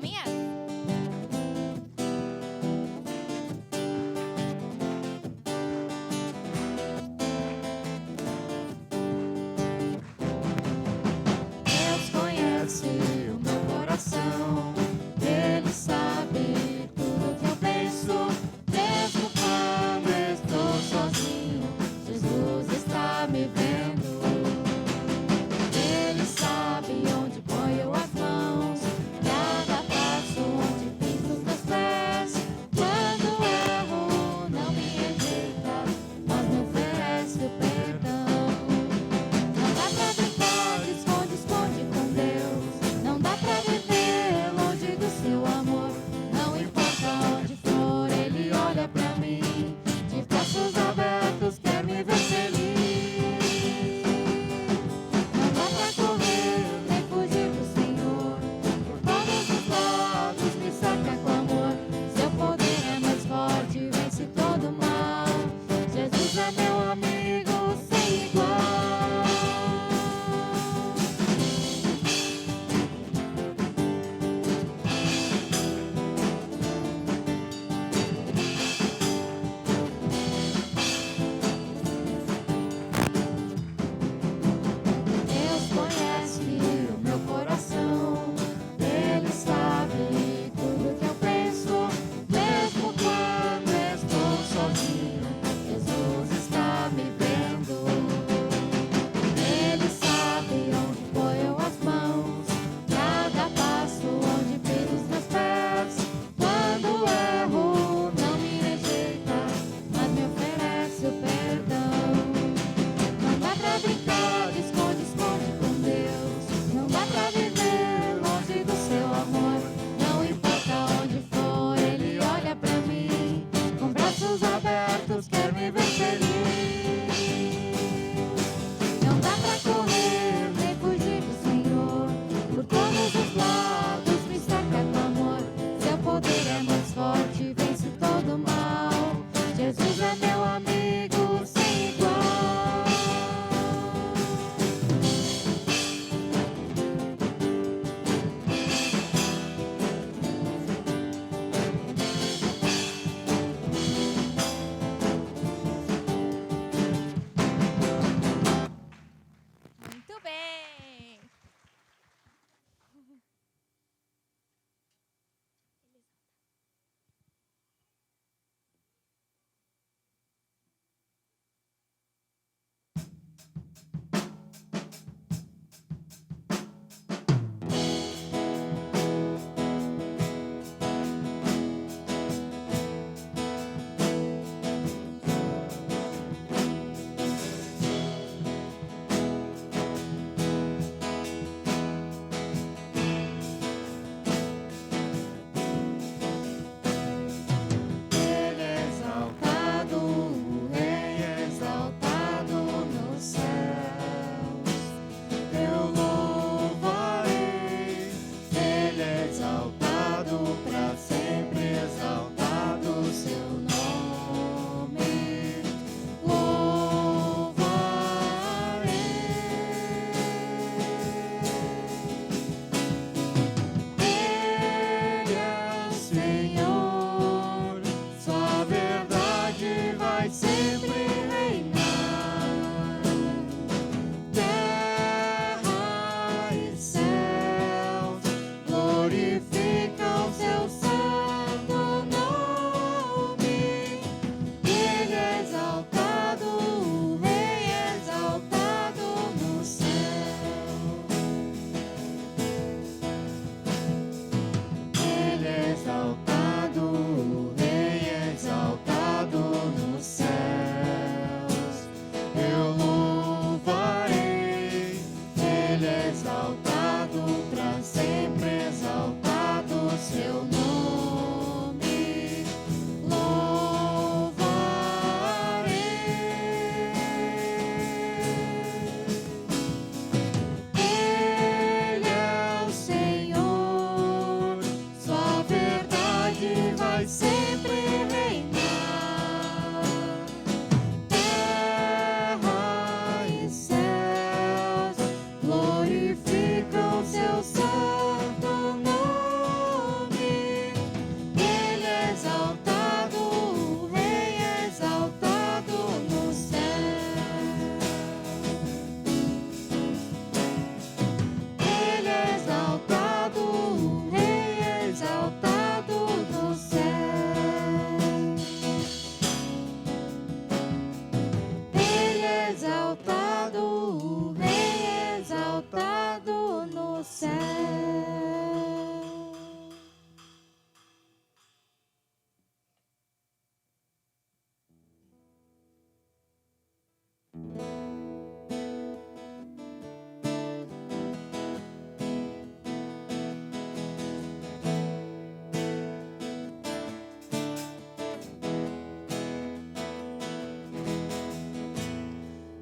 minhas. Deus conhece o meu coração, Ele sabe tudo que eu penso, mesmo quando estou sozinho, Jesus está me vendo. Ele sabe onde ponho as mãos, cada passo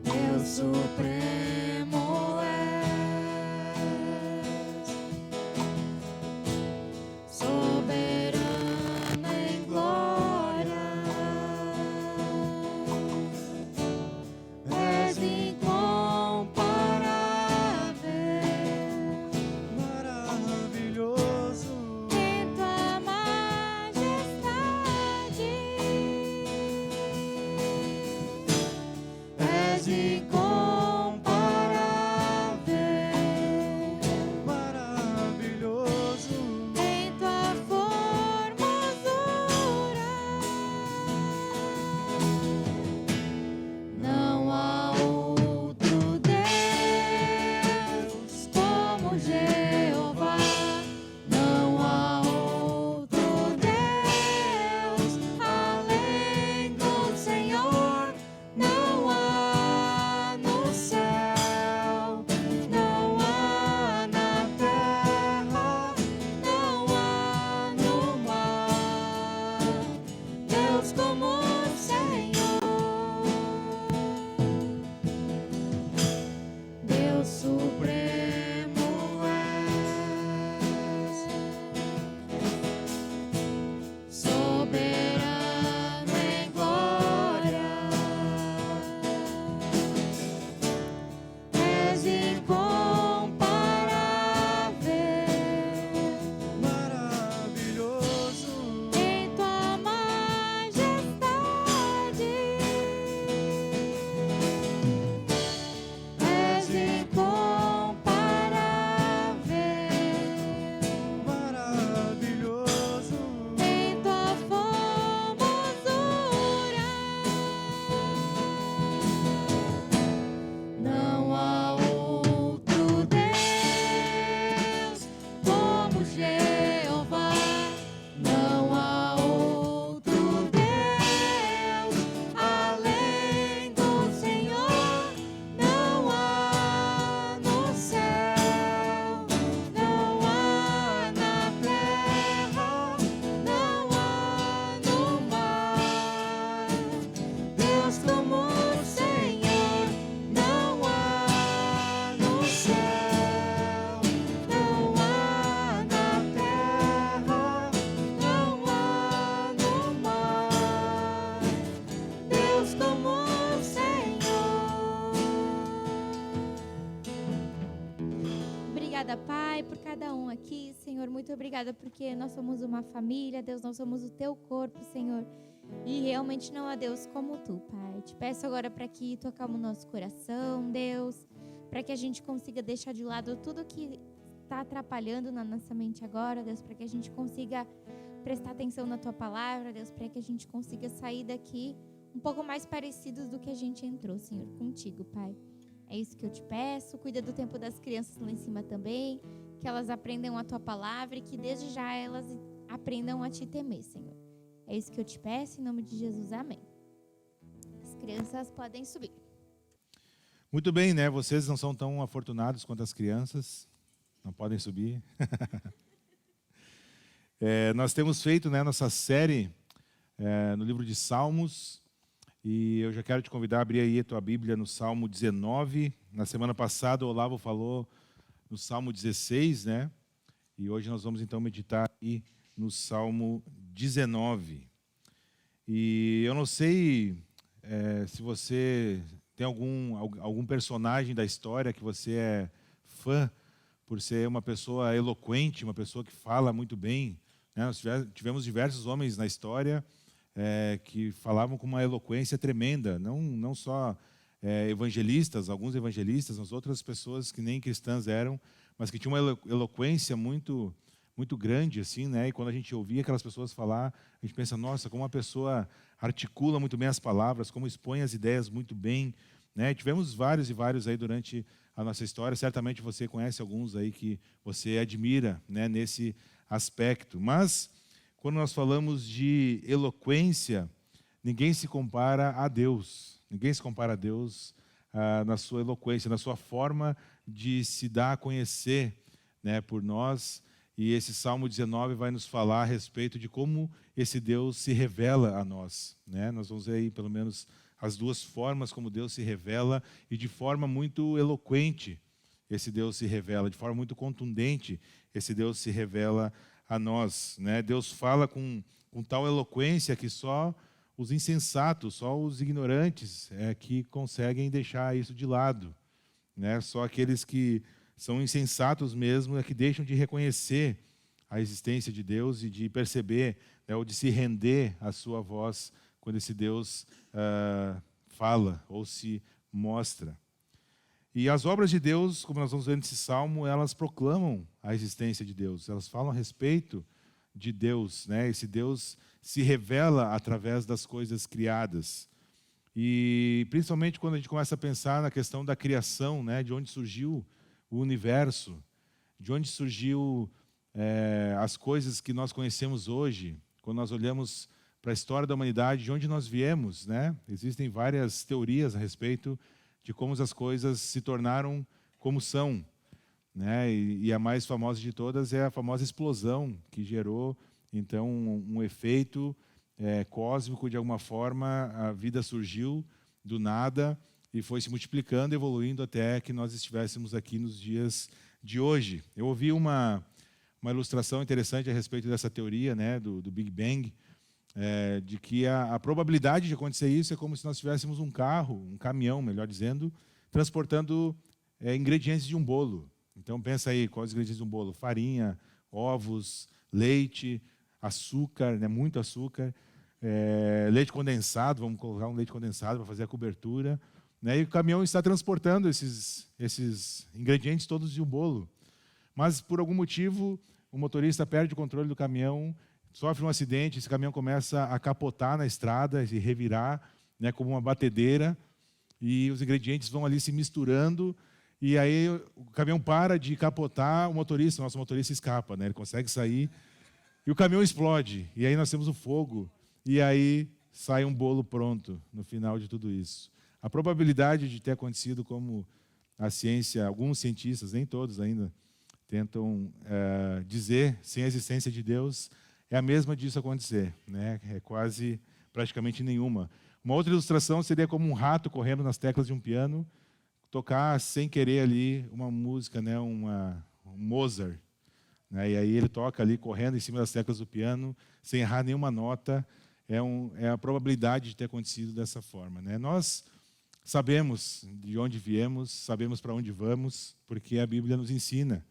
Deus supremo és, soberano em glória, és incomparável, maravilhoso, em tua majestade, és incomparável, maravilhoso, em tua formosura. Não há outro Deus como Jeová. Não há outro Deus além do Senhor. Não há no céu, não há na terra, não há no mar Deus como o Senhor. Deus supremo és, soberano em glória, és incomparável, maravilhoso, em tua majestade, és incomparável, maravilhoso, em tua formosura. Não há outro Deus como Jeová. Não há outro Deus além do Senhor. Não há no céu, não há na terra, não há no mar Deus como o Senhor. Não há no céu, não há na terra, não há no mar Deus como o Senhor. Obrigada, Pai, por cada um aqui, Senhor. Muito obrigada porque nós somos uma família, Deus, nós somos o Teu corpo, Senhor. E realmente não há Deus como Tu, Pai. Te peço agora para que Tu acalme o nosso coração, Deus, para que a gente consiga deixar de lado tudo que está atrapalhando na nossa mente agora, Deus, para que a gente consiga prestar atenção na Tua palavra, Deus, para que a gente consiga sair daqui um pouco mais parecidos do que a gente entrou, Senhor, contigo, Pai. É isso que eu te peço. Cuida do tempo das crianças lá em cima também, que elas aprendam a Tua palavra e que desde já elas aprendam a Te temer, Senhor. É isso que eu te peço, em nome de Jesus, amém. As crianças podem subir. Muito bem, né? Vocês não são tão afortunados quanto as crianças, não podem subir. Nós temos feito, né, nossa série no livro de Salmos, e eu já quero te convidar a abrir aí a tua Bíblia no Salmo 19. Na semana passada o Olavo falou no Salmo 16, né? E hoje nós vamos então meditar aí no Salmo 19. E eu não sei se você tem algum personagem da história que você é fã, por ser uma pessoa eloquente, uma pessoa que fala muito bem, né? Nós tivemos diversos homens na história que falavam com uma eloquência tremenda, não só evangelistas, alguns evangelistas, mas outras pessoas que nem cristãs eram, mas que tinham uma eloquência muito, muito grande, assim, né? E quando a gente ouvia aquelas pessoas falar, a gente pensa, nossa, como uma pessoa articula muito bem as palavras, como expõe as ideias muito bem, né? Tivemos vários e vários aí durante a nossa história. Certamente você conhece alguns aí que você admira, né, nesse aspecto. Mas, quando nós falamos de eloquência, ninguém se compara a Deus. Ninguém se compara a Deus na sua eloquência, na sua forma de se dar a conhecer, né, por nós. E esse Salmo 19 vai nos falar a respeito de como esse Deus se revela a nós, né? Nós vamos ver aí pelo menos as duas formas como Deus se revela, e de forma muito eloquente esse Deus se revela, de forma muito contundente esse Deus se revela a nós, né? Deus fala com tal eloquência que só os insensatos, só os ignorantes que conseguem deixar isso de lado, né? Só aqueles que são insensatos mesmo é que deixam de reconhecer a existência de Deus e de perceber, né, ou de se render à sua voz quando esse Deus fala ou se mostra. E as obras de Deus, como nós vamos ver nesse salmo, elas proclamam a existência de Deus, elas falam a respeito de Deus, né? Esse Deus se revela através das coisas criadas. E principalmente quando a gente começa a pensar na questão da criação, né, de onde surgiu o universo, de onde surgiu as coisas que nós conhecemos hoje, quando nós olhamos para a história da humanidade, de onde nós viemos, né? Existem várias teorias a respeito de como as coisas se tornaram como são, né? E a mais famosa de todas é a famosa explosão que gerou então um efeito cósmico. De alguma forma a vida surgiu do nada e foi se multiplicando, evoluindo até que nós estivéssemos aqui nos dias de hoje. Eu ouvi uma ilustração interessante a respeito dessa teoria, né, do Big Bang, de que a probabilidade de acontecer isso é como se nós tivéssemos um carro, um caminhão, melhor dizendo, transportando ingredientes de um bolo. Então pensa aí, quais os ingredientes de um bolo? Farinha, ovos, leite, açúcar, né, muito açúcar, leite condensado, vamos colocar um leite condensado para fazer a cobertura, né, e o caminhão está transportando esses ingredientes todos de um bolo. Mas, por algum motivo, o motorista perde o controle do caminhão, sofre um acidente, esse caminhão começa a capotar na estrada, se revirar, né, como uma batedeira, e os ingredientes vão ali se misturando, e aí o caminhão para de capotar, nosso motorista escapa, né, ele consegue sair, e o caminhão explode, e aí nós temos o fogo, e aí sai um bolo pronto no final de tudo isso. A probabilidade de ter acontecido, como a ciência, alguns cientistas, nem todos ainda, tentam dizer, sem a existência de Deus, é a mesma disso acontecer, né? É quase, praticamente nenhuma. Uma outra ilustração seria como um rato correndo nas teclas de um piano, tocar sem querer ali uma música, né? um Mozart, né? E aí ele toca ali correndo em cima das teclas do piano, sem errar nenhuma nota. É a probabilidade de ter acontecido dessa forma, né? Nós sabemos de onde viemos, sabemos para onde vamos, porque a Bíblia nos ensina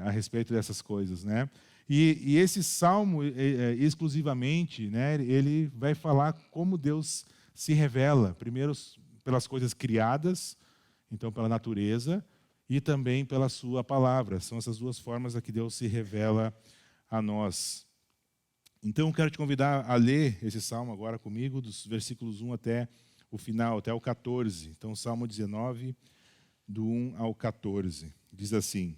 a respeito dessas coisas, né? E esse salmo, exclusivamente, né, ele vai falar como Deus se revela, primeiro pelas coisas criadas, então pela natureza, e também pela sua palavra. São essas duas formas a que Deus se revela a nós. Então eu quero te convidar a ler esse salmo agora comigo, dos versículos 1 até o final, até o 14. Então, Salmo 19, do 1 ao 14. Diz assim: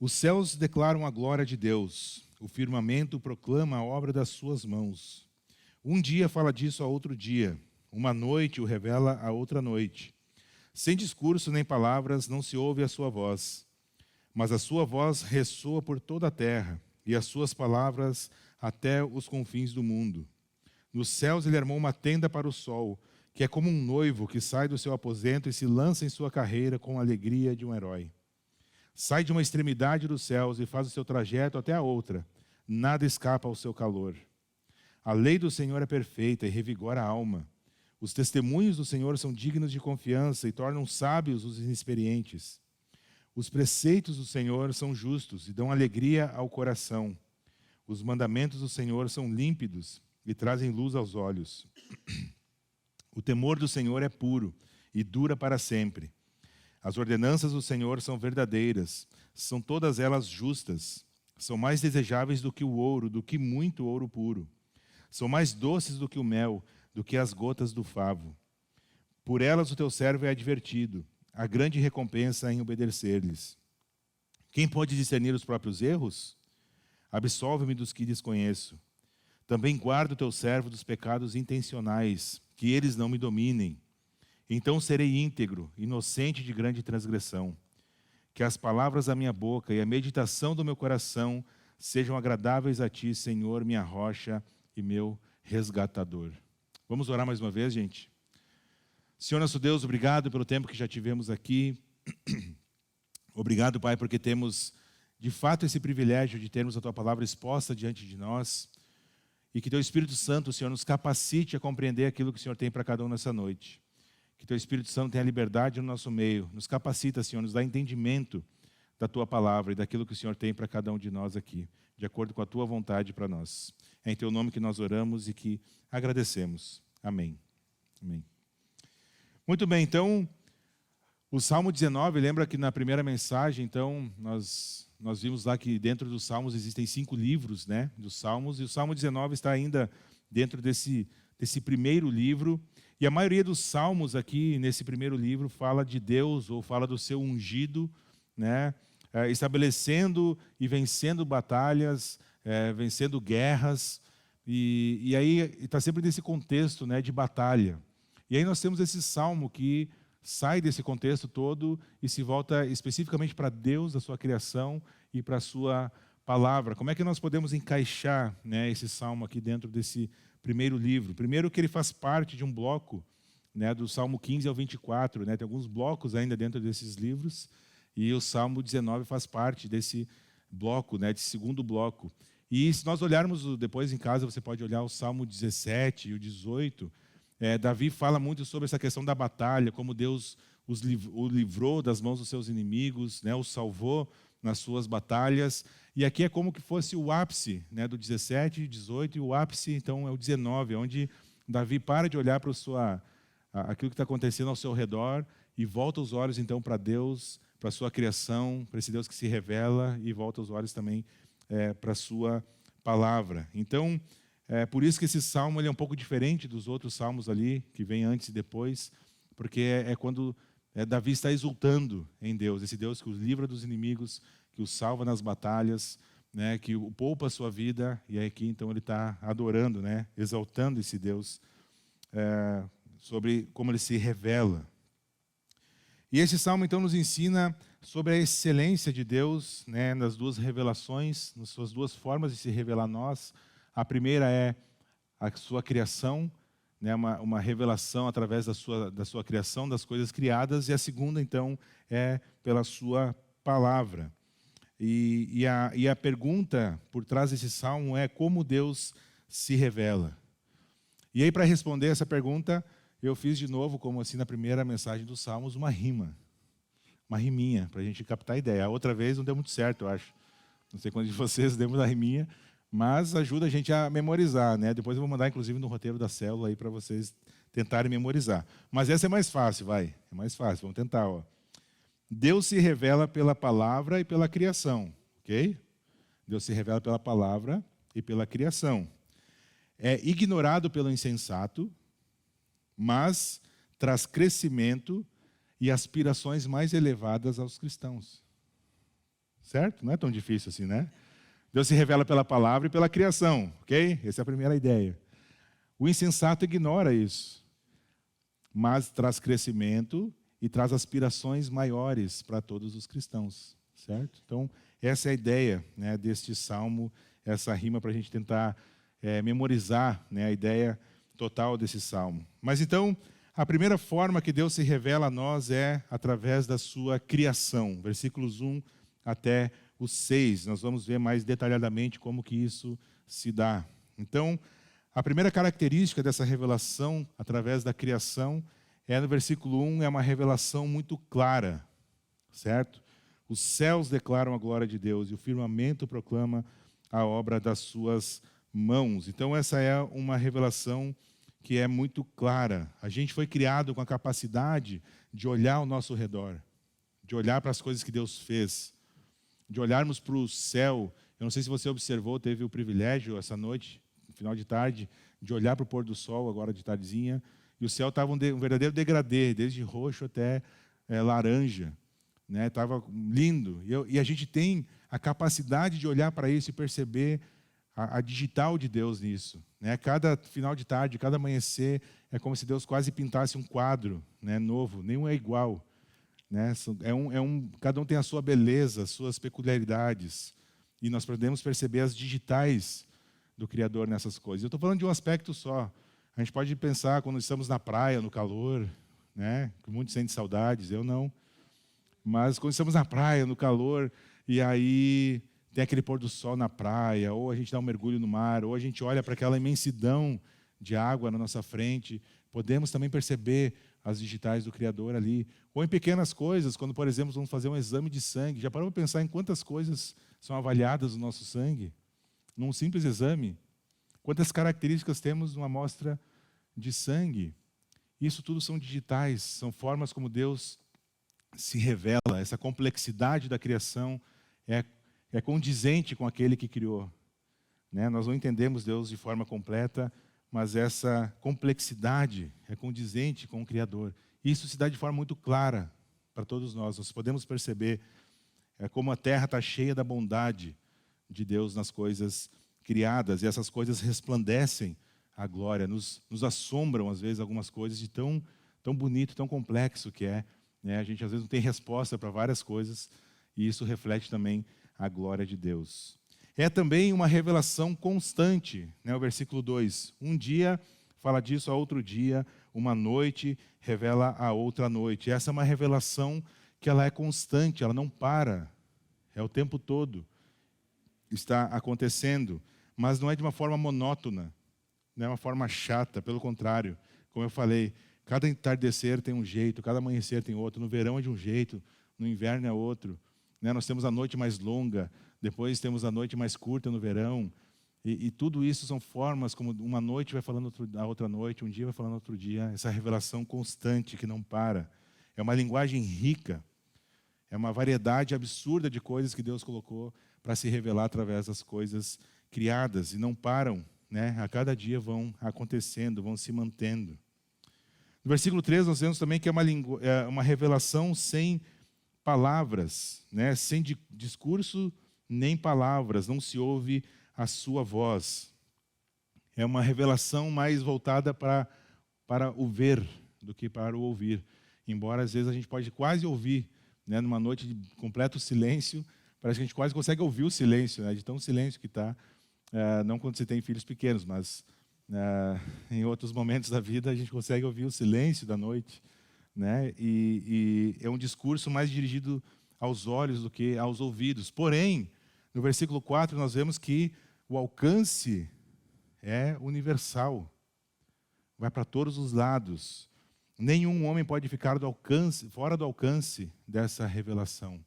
Os céus declaram a glória de Deus, o firmamento proclama a obra das suas mãos. Um dia fala disso a outro dia, uma noite o revela a outra noite. Sem discurso nem palavras não se ouve a sua voz, mas a sua voz ressoa por toda a terra, e as suas palavras até os confins do mundo. Nos céus ele armou uma tenda para o sol, que é como um noivo que sai do seu aposento e se lança em sua carreira com a alegria de um herói. Sai de uma extremidade dos céus e faz o seu trajeto até a outra. Nada escapa ao seu calor. A lei do Senhor é perfeita e revigora a alma. Os testemunhos do Senhor são dignos de confiança e tornam sábios os inexperientes. Os preceitos do Senhor são justos e dão alegria ao coração. Os mandamentos do Senhor são límpidos e trazem luz aos olhos. O temor do Senhor é puro e dura para sempre. As ordenanças do Senhor são verdadeiras, são todas elas justas. São mais desejáveis do que o ouro, do que muito ouro puro. São mais doces do que o mel, do que as gotas do favo. Por elas o teu servo é advertido, a grande recompensa em obedecer-lhes. Quem pode discernir os próprios erros? Absolve-me dos que desconheço. Também guarda o teu servo dos pecados intencionais, que eles não me dominem. Então serei íntegro, inocente de grande transgressão. Que as palavras da minha boca e a meditação do meu coração sejam agradáveis a ti, Senhor, minha rocha e meu resgatador. Vamos orar mais uma vez, gente? Senhor nosso Deus, obrigado pelo tempo que já tivemos aqui. Obrigado, Pai, porque temos de fato esse privilégio de termos a Tua palavra exposta diante de nós e que Teu Espírito Santo, Senhor, nos capacite a compreender aquilo que o Senhor tem para cada um nessa noite. Que Teu Espírito Santo tenha liberdade no nosso meio, nos capacita, Senhor, nos dá entendimento da Tua palavra e daquilo que o Senhor tem para cada um de nós aqui, de acordo com a Tua vontade para nós. É em Teu nome que nós oramos e que agradecemos. Amém. Amém. Muito bem, então, o Salmo 19, lembra que na primeira mensagem, então, nós vimos lá que dentro dos Salmos existem 5 livros, né, dos Salmos, e o Salmo 19 está ainda dentro desse primeiro livro, e a maioria dos Salmos aqui, nesse primeiro livro, fala de Deus, ou fala do seu ungido, né, estabelecendo e vencendo batalhas, vencendo guerras, e aí está sempre nesse contexto, né, de batalha. E aí nós temos esse Salmo que sai desse contexto todo e se volta especificamente para Deus, a sua criação e para a sua palavra. Como é que nós podemos encaixar, né, esse Salmo aqui dentro desse primeiro livro? Primeiro que ele faz parte de um bloco, né, do Salmo 15 ao 24, né, tem alguns blocos ainda dentro desses livros, e o Salmo 19 faz parte desse bloco, né, desse segundo bloco. E se nós olharmos depois em casa, você pode olhar o Salmo 17 e o 18, Davi fala muito sobre essa questão da batalha, como Deus o livrou das mãos dos seus inimigos, né, o salvou nas suas batalhas. E aqui é como que fosse o ápice, né, do 17, 18, e o ápice, então, é o 19, onde Davi para de olhar para aquilo que está acontecendo ao seu redor e volta os olhos, então, para Deus, para a sua criação, para esse Deus que se revela, e volta os olhos também para a sua palavra. Então, por isso que esse salmo ele é um pouco diferente dos outros salmos ali, que vem antes e depois, porque é quando Davi está exultando em Deus, esse Deus que o livra dos inimigos, que o salva nas batalhas, né, que o poupa a sua vida, e aqui então ele está adorando, né, exaltando esse Deus, sobre como ele se revela. E esse salmo então nos ensina sobre a excelência de Deus, né, nas duas revelações, nas suas duas formas de se revelar a nós. A primeira é a sua criação, né, uma revelação através da sua criação, das coisas criadas, e a segunda, então, é pela sua palavra. E a pergunta por trás desse salmo é como Deus se revela. E aí, para responder essa pergunta, eu fiz de novo, como assim na primeira mensagem dos Salmos, uma riminha, para a gente captar a ideia. A outra vez não deu muito certo, eu acho. Não sei quantos de vocês demos a riminha, mas ajuda a gente a memorizar, né? Depois eu vou mandar, inclusive, no roteiro da célula aí para vocês tentarem memorizar. Mas essa é mais fácil, vai. É mais fácil, vamos tentar. Ó. Deus se revela pela palavra e pela criação, ok? Deus se revela pela palavra e pela criação. É ignorado pelo insensato, mas traz crescimento e aspirações mais elevadas aos cristãos. Certo? Não é tão difícil assim, né? Deus se revela pela palavra e pela criação, ok? Essa é a primeira ideia. O insensato ignora isso, mas traz crescimento e traz aspirações maiores para todos os cristãos, certo? Então, essa é a ideia, né, deste salmo, essa rima para a gente tentar memorizar, né, a ideia total desse salmo. Mas então, a primeira forma que Deus se revela a nós é através da sua criação, versículos 1 até o 6, nós vamos ver mais detalhadamente como que isso se dá. Então, a primeira característica dessa revelação através da criação no versículo 1, é uma revelação muito clara, certo? Os céus declaram a glória de Deus e o firmamento proclama a obra das suas mãos. Então, essa é uma revelação que é muito clara. A gente foi criado com a capacidade de olhar ao nosso redor, de olhar para as coisas que Deus fez, de olharmos para o céu. Eu não sei se você observou, teve o privilégio essa noite, no final de tarde, de olhar para o pôr do sol, agora de tardezinha, E o céu estava um verdadeiro degradê, desde roxo até laranja. Estava lindo. E a gente tem a capacidade de olhar para isso e perceber a digital de Deus nisso. Cada final de tarde, cada amanhecer, é como se Deus quase pintasse um quadro novo. Nenhum é igual. Cada um tem a sua beleza, as suas peculiaridades. E nós podemos perceber as digitais do Criador nessas coisas. Eu estou falando de um aspecto só. A gente pode pensar quando estamos na praia, no calor, que muitos sentem saudades, eu não. Mas quando estamos na praia, no calor, e aí tem aquele pôr do sol na praia, ou a gente dá um mergulho no mar, ou a gente olha para aquela imensidão de água na nossa frente, podemos também perceber as digitais do Criador ali. Ou em pequenas coisas, quando, por exemplo, vamos fazer um exame de sangue. Já parou para pensar em quantas coisas são avaliadas no nosso sangue? Num simples exame? Quantas características temos numa amostra de sangue? Isso tudo são digitais, são formas como Deus se revela. Essa complexidade da criação é condizente com aquele que criou. Nós não entendemos Deus de forma completa, mas essa complexidade é condizente com o Criador. Isso se dá de forma muito clara para todos nós. Nós podemos perceber como a terra está cheia da bondade de Deus nas coisas criadas, e essas coisas resplandecem a glória, nos assombram às vezes algumas coisas de tão bonito, tão complexo que é. A gente às vezes não tem resposta para várias coisas, e isso reflete também a glória de Deus. É também uma revelação constante, o versículo 2. Um dia fala disso a outro dia, uma noite revela a outra noite. Essa é uma revelação que ela é constante, ela não para, é o tempo todo. Está acontecendo, mas não é de uma forma monótona, não é uma forma chata, pelo contrário. Como eu falei, cada entardecer tem um jeito, cada amanhecer tem outro. No verão é de um jeito, no inverno é outro. Nós temos a noite mais longa, depois temos a noite mais curta no verão. E tudo isso são formas como uma noite vai falando a outra noite, um dia vai falando outro dia. Essa revelação constante que não para. É uma linguagem rica, é uma variedade absurda de coisas que Deus colocou para se revelar através das coisas criadas. E não param, a cada dia vão acontecendo, vão se mantendo. No versículo 3 nós vemos também que é uma revelação sem palavras, sem discurso nem palavras, não se ouve a sua voz. É uma revelação mais voltada para o ver do que para o ouvir. Embora às vezes a gente pode quase ouvir, numa noite de completo silêncio, parece que a gente quase consegue ouvir o silêncio, de tão silêncio que está. Não quando você tem filhos pequenos, mas em outros momentos da vida a gente consegue ouvir o silêncio da noite. E é um discurso mais dirigido aos olhos do que aos ouvidos. Porém, no versículo 4 nós vemos que o alcance é universal. Vai para todos os lados. Nenhum homem pode ficar fora do alcance dessa revelação.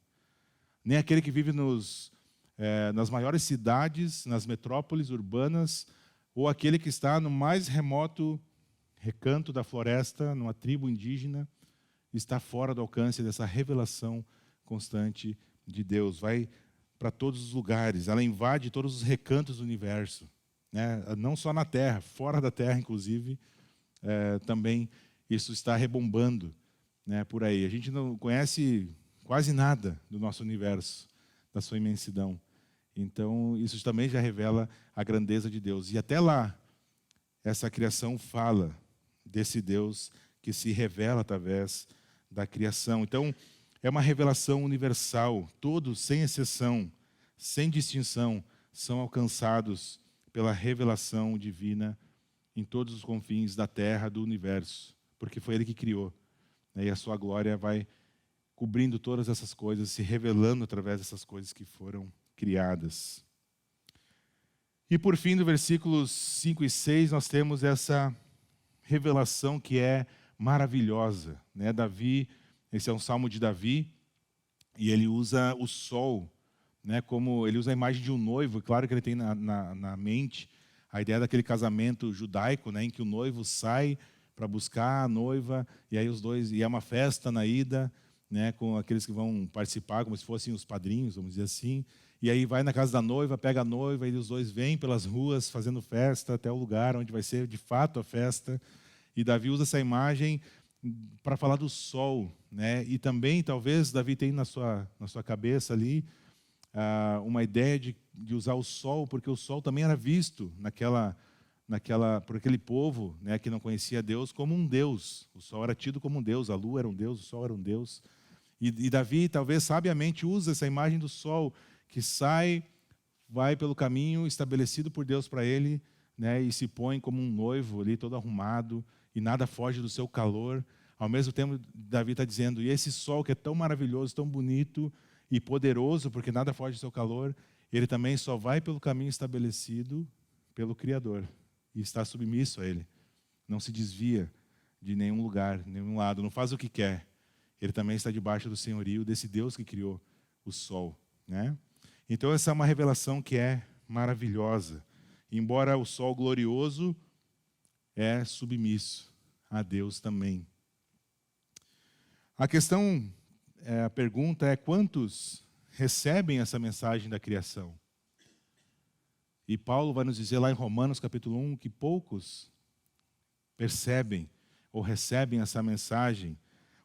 Nem aquele que vive nas maiores cidades, nas metrópoles urbanas, ou aquele que está no mais remoto recanto da floresta, numa tribo indígena, está fora do alcance dessa revelação constante de Deus. Vai para todos os lugares, ela invade todos os recantos do universo. Não só na Terra, fora da Terra, inclusive, também isso está rebombando por aí. A gente não conhece quase nada do nosso universo, da sua imensidão. Então, isso também já revela a grandeza de Deus. E até lá, essa criação fala desse Deus que se revela através da criação. Então, é uma revelação universal. Todos, sem exceção, sem distinção, são alcançados pela revelação divina em todos os confins da terra, do universo, porque foi Ele que criou. E a sua glória vai cobrindo todas essas coisas, se revelando através dessas coisas que foram criadas. E por fim, no versículos 5 e 6, nós temos essa revelação que é maravilhosa. Davi, esse é um salmo de Davi, e ele usa o sol, como ele usa a imagem de um noivo. Claro que ele tem na mente a ideia daquele casamento judaico, em que o noivo sai para buscar a noiva, e aí os dois, e é uma festa na ida, com aqueles que vão participar, como se fossem os padrinhos, vamos dizer assim. E aí vai na casa da noiva, pega a noiva, e os dois vêm pelas ruas fazendo festa até o lugar onde vai ser de fato a festa. E Davi usa essa imagem para falar do sol, né? E também, talvez, Davi tenha na sua cabeça ali uma ideia de usar o sol, porque o sol também era visto por aquele povo, né, que não conhecia Deus, como um Deus. O sol era tido como um Deus, a lua era um Deus, o sol era um Deus. E Davi, talvez sabiamente, usa essa imagem do sol que vai pelo caminho estabelecido por Deus para ele, né, e se põe como um noivo ali, todo arrumado, e nada foge do seu calor. Ao mesmo tempo, Davi está dizendo, e esse sol que é tão maravilhoso, tão bonito e poderoso, porque nada foge do seu calor, ele também só vai pelo caminho estabelecido pelo Criador, e está submisso a ele. Não se desvia de nenhum lugar, nenhum lado, não faz o que quer. Ele também está debaixo do senhorio desse Deus que criou o sol, né? Então essa é uma revelação que é maravilhosa. Embora o sol glorioso é submisso a Deus também. A pergunta é: quantos recebem essa mensagem da criação? E Paulo vai nos dizer lá em Romanos capítulo 1 que poucos percebem ou recebem essa mensagem.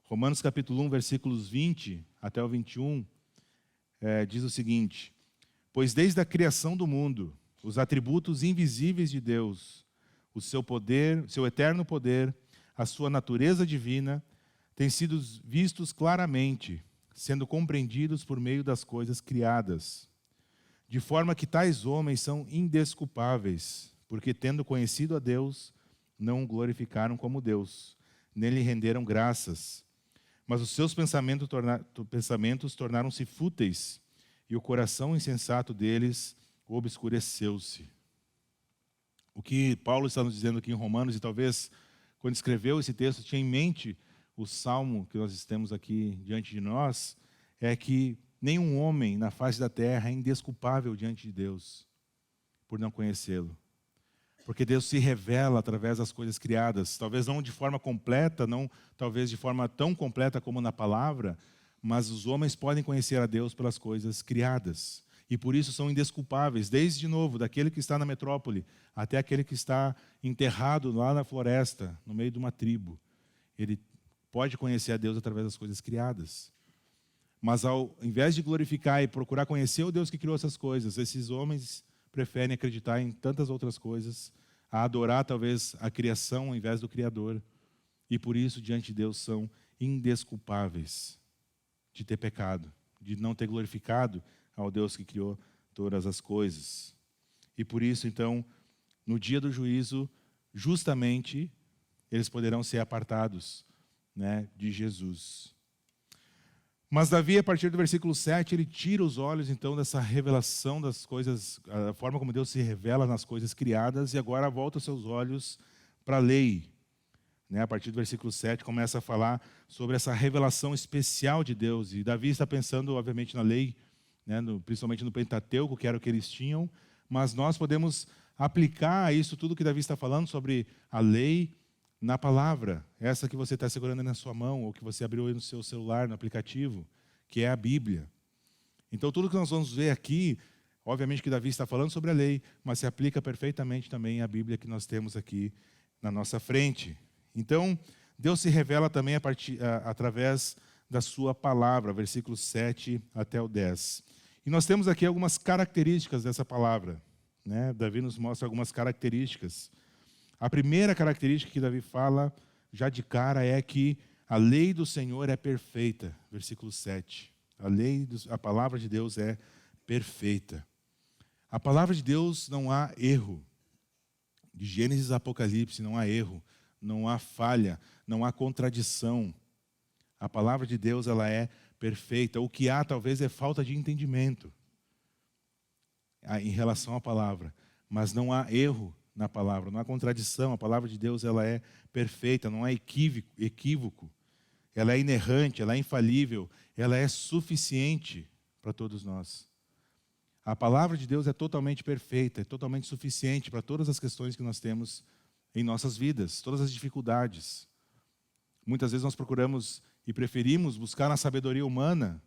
Romanos capítulo 1, versículos 20 até o 21, diz o seguinte: pois desde a criação do mundo, os atributos invisíveis de Deus, o seu poder, seu eterno poder, a sua natureza divina, têm sido vistos claramente, sendo compreendidos por meio das coisas criadas, de forma que tais homens são indesculpáveis, porque tendo conhecido a Deus, não o glorificaram como Deus, nem lhe renderam graças. Mas os seus pensamentos tornaram-se fúteis, e o coração insensato deles obscureceu-se. O que Paulo está nos dizendo aqui em Romanos, e talvez quando escreveu esse texto tinha em mente o salmo que nós temos aqui diante de nós, é que nenhum homem na face da terra é indesculpável diante de Deus por não conhecê-lo. Porque Deus se revela através das coisas criadas, talvez não de forma completa, não talvez de forma tão completa como na palavra, mas os homens podem conhecer a Deus pelas coisas criadas. E por isso são indesculpáveis, desde de novo, daquele que está na metrópole até aquele que está enterrado lá na floresta, no meio de uma tribo. Ele pode conhecer a Deus através das coisas criadas. Mas ao invés de glorificar e procurar conhecer o Deus que criou essas coisas, esses homens preferem acreditar em tantas outras coisas, a adorar talvez a criação ao invés do Criador. E por isso, diante de Deus, são indesculpáveis de ter pecado, de não ter glorificado ao Deus que criou todas as coisas. E por isso, então, no dia do juízo, justamente, eles poderão ser apartados, né, de Jesus. Mas Davi, a partir do versículo 7, ele tira os olhos, então, dessa revelação das coisas, a forma como Deus se revela nas coisas criadas, e agora volta os seus olhos para a lei. Né? A partir do versículo 7, começa a falar sobre essa revelação especial de Deus. E Davi está pensando, obviamente, na lei, né? Principalmente no Pentateuco, que era o que eles tinham, mas nós podemos aplicar isso tudo que Davi está falando sobre a lei, na palavra, essa que você está segurando na sua mão, ou que você abriu aí no seu celular, no aplicativo, que é a Bíblia. Então, tudo que nós vamos ver aqui, obviamente que Davi está falando sobre a lei, mas se aplica perfeitamente também à Bíblia que nós temos aqui na nossa frente. Então, Deus se revela também através da sua palavra, versículos 7 até o 10. E nós temos aqui algumas características dessa palavra, né? Davi nos mostra algumas características. A primeira característica que Davi fala, já de cara, é que a lei do Senhor é perfeita. Versículo 7. A palavra de Deus é perfeita. A palavra de Deus não há erro. De Gênesis a Apocalipse não há erro, não há falha, não há contradição. A palavra de Deus, ela é perfeita. O que há, talvez, é falta de entendimento em relação à palavra. Mas não há erro na palavra, não há contradição. A palavra de Deus, ela é perfeita, não há equívoco. Ela é inerrante, ela é infalível, ela é suficiente para todos nós. A palavra de Deus é totalmente perfeita, é totalmente suficiente para todas as questões que nós temos em nossas vidas, todas as dificuldades. Muitas vezes nós procuramos e preferimos buscar na sabedoria humana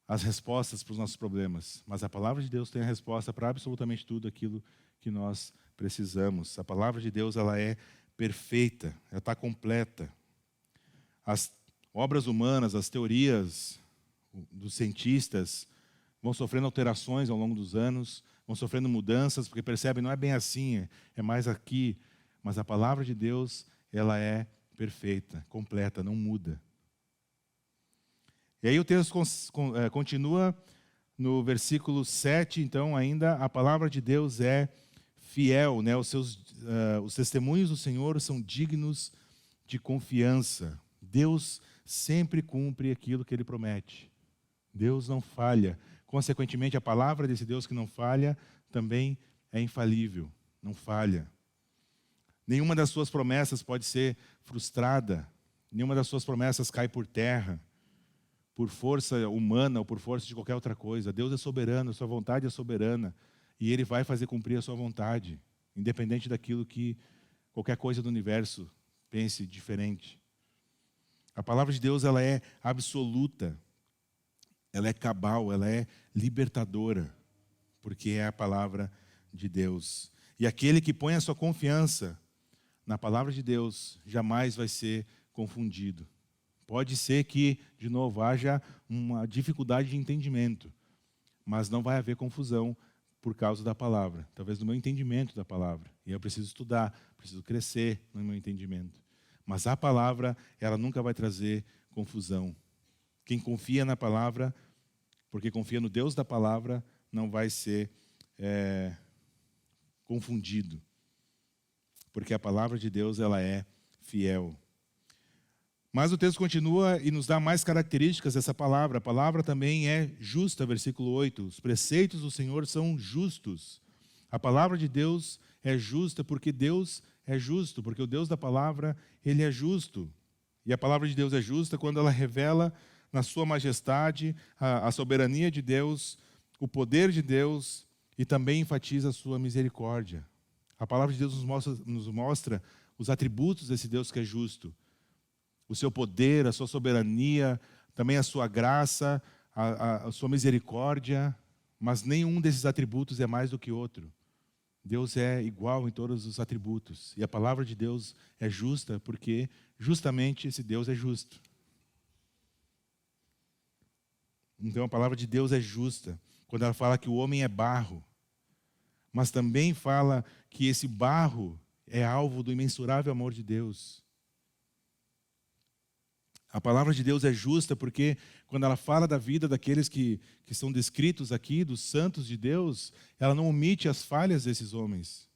as respostas para os nossos problemas, mas a palavra de Deus tem a resposta para absolutamente tudo aquilo que nós precisamos. A palavra de Deus, ela é perfeita, ela está completa. As obras humanas, as teorias dos cientistas vão sofrendo alterações ao longo dos anos, vão sofrendo mudanças, porque percebem, não é bem assim, é mais aqui. Mas a palavra de Deus, ela é perfeita, completa, não muda. E aí o texto continua no versículo 7, então ainda a palavra de Deus é fiel, né? Os testemunhos do Senhor são dignos de confiança. Deus sempre cumpre aquilo que Ele promete. Deus não falha. Consequentemente, a palavra desse Deus que não falha também é infalível, não falha. Nenhuma das suas promessas pode ser frustrada, nenhuma das suas promessas cai por terra, por força humana ou por força de qualquer outra coisa. Deus é soberano, a sua vontade é soberana, e Ele vai fazer cumprir a sua vontade, independente daquilo que qualquer coisa do universo pense diferente. A palavra de Deus, ela é absoluta, ela é cabal, ela é libertadora, porque é a palavra de Deus. E aquele que põe a sua confiança na palavra de Deus jamais vai ser confundido. Pode ser que, de novo, haja uma dificuldade de entendimento, mas não vai haver confusão por causa da palavra, talvez do meu entendimento da palavra. E eu preciso estudar, preciso crescer no meu entendimento. Mas a palavra, ela nunca vai trazer confusão. Quem confia na palavra, porque confia no Deus da palavra, não vai ser confundido. Porque a palavra de Deus, ela é fiel. Mas o texto continua e nos dá mais características dessa palavra. A palavra também é justa, versículo 8. Os preceitos do Senhor são justos. A palavra de Deus é justa porque Deus é justo, porque o Deus da palavra, Ele é justo. E a palavra de Deus é justa quando ela revela na sua majestade a soberania de Deus, o poder de Deus e também enfatiza a sua misericórdia. A palavra de Deus nos mostra os atributos desse Deus que é justo. O seu poder, a sua soberania, também a sua graça, a sua misericórdia, mas nenhum desses atributos é mais do que outro. Deus é igual em todos os atributos. E a palavra de Deus é justa porque justamente esse Deus é justo. Então a palavra de Deus é justa quando ela fala que o homem é barro, mas também fala que esse barro é alvo do imensurável amor de Deus. A palavra de Deus é justa porque quando ela fala da vida daqueles que são descritos aqui, dos santos de Deus, ela não omite as falhas desses homens.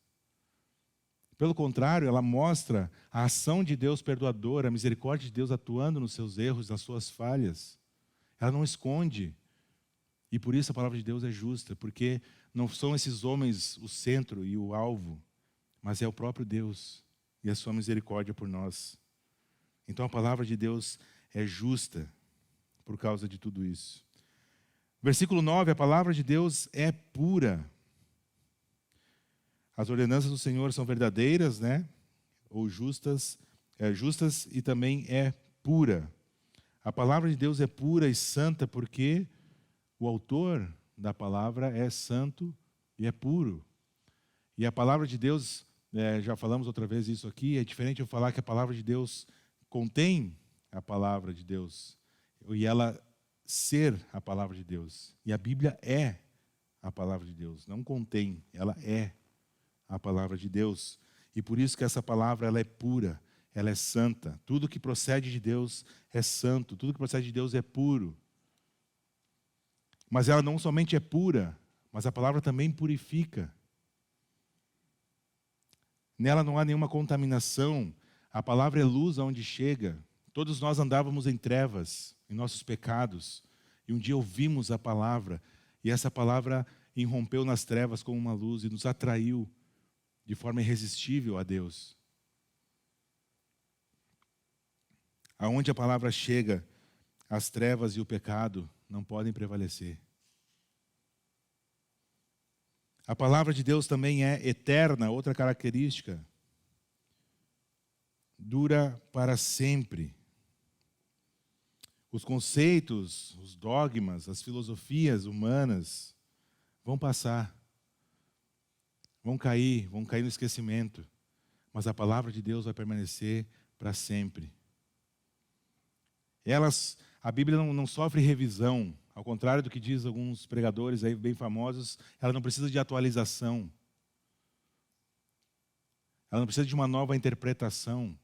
Pelo contrário, ela mostra a ação de Deus perdoadora, a misericórdia de Deus atuando nos seus erros, nas suas falhas. Ela não esconde. E por isso a palavra de Deus é justa, porque não são esses homens o centro e o alvo, mas é o próprio Deus e a sua misericórdia por nós. Então a palavra de Deus é justa por causa de tudo isso. Versículo 9, a palavra de Deus é pura. As ordenanças do Senhor são verdadeiras, né? Ou justas e também é pura. A palavra de Deus é pura e santa porque o autor da palavra é santo e é puro. E a palavra de Deus, já falamos outra vez isso aqui, é diferente eu falar que a palavra de Deus contém a palavra de Deus e ela ser a palavra de Deus. E a Bíblia é a palavra de Deus, não contém, ela é a palavra de Deus. E por isso que essa palavra ela é pura, ela é santa. Tudo que procede de Deus é santo, tudo que procede de Deus é puro. Mas ela não somente é pura, mas a palavra também purifica. Nela não há nenhuma contaminação. A palavra é luz aonde chega. Todos nós andávamos em trevas, em nossos pecados. E um dia ouvimos a palavra. E essa palavra irrompeu nas trevas como uma luz e nos atraiu de forma irresistível a Deus. Aonde a palavra chega, as trevas e o pecado não podem prevalecer. A palavra de Deus também é eterna, outra característica. Dura para sempre. Os conceitos, os dogmas, as filosofias humanas vão passar, vão cair no esquecimento. mas a palavra de Deus vai permanecer para sempre. A Bíblia não sofre revisão, ao contrário do que diz alguns pregadores aí bem famosos, ela não precisa de atualização. Ela não precisa de uma nova interpretação,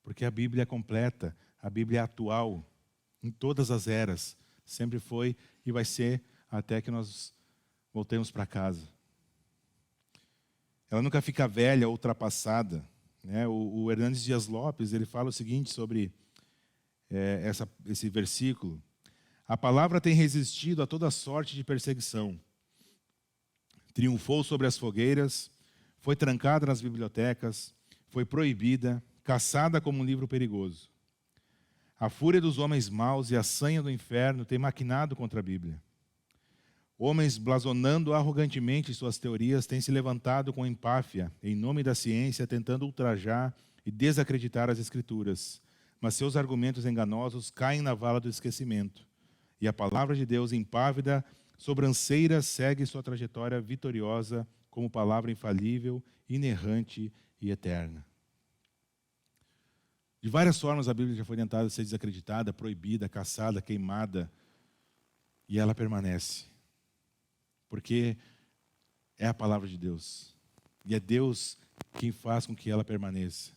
porque a Bíblia é completa, a Bíblia é atual, em todas as eras, sempre foi e vai ser até que nós voltemos para casa. Ela nunca fica velha ou ultrapassada, né? O Hernandes Dias Lopes, ele fala o seguinte sobre esse versículo: a palavra tem resistido a toda sorte de perseguição, triunfou sobre as fogueiras, foi trancada nas bibliotecas, foi proibida, caçada como um livro perigoso. A fúria dos homens maus e a sanha do inferno têm maquinado contra a Bíblia. Homens blasonando arrogantemente suas teorias têm se levantado com empáfia, em nome da ciência, tentando ultrajar e desacreditar as Escrituras. Mas seus argumentos enganosos caem na vala do esquecimento. E a palavra de Deus, impávida, sobranceira, segue sua trajetória vitoriosa como palavra infalível, inerrante e eterna. De várias formas a Bíblia já foi tentada ser desacreditada, proibida, caçada, queimada, e ela permanece. Porque é a palavra de Deus. E é Deus quem faz com que ela permaneça.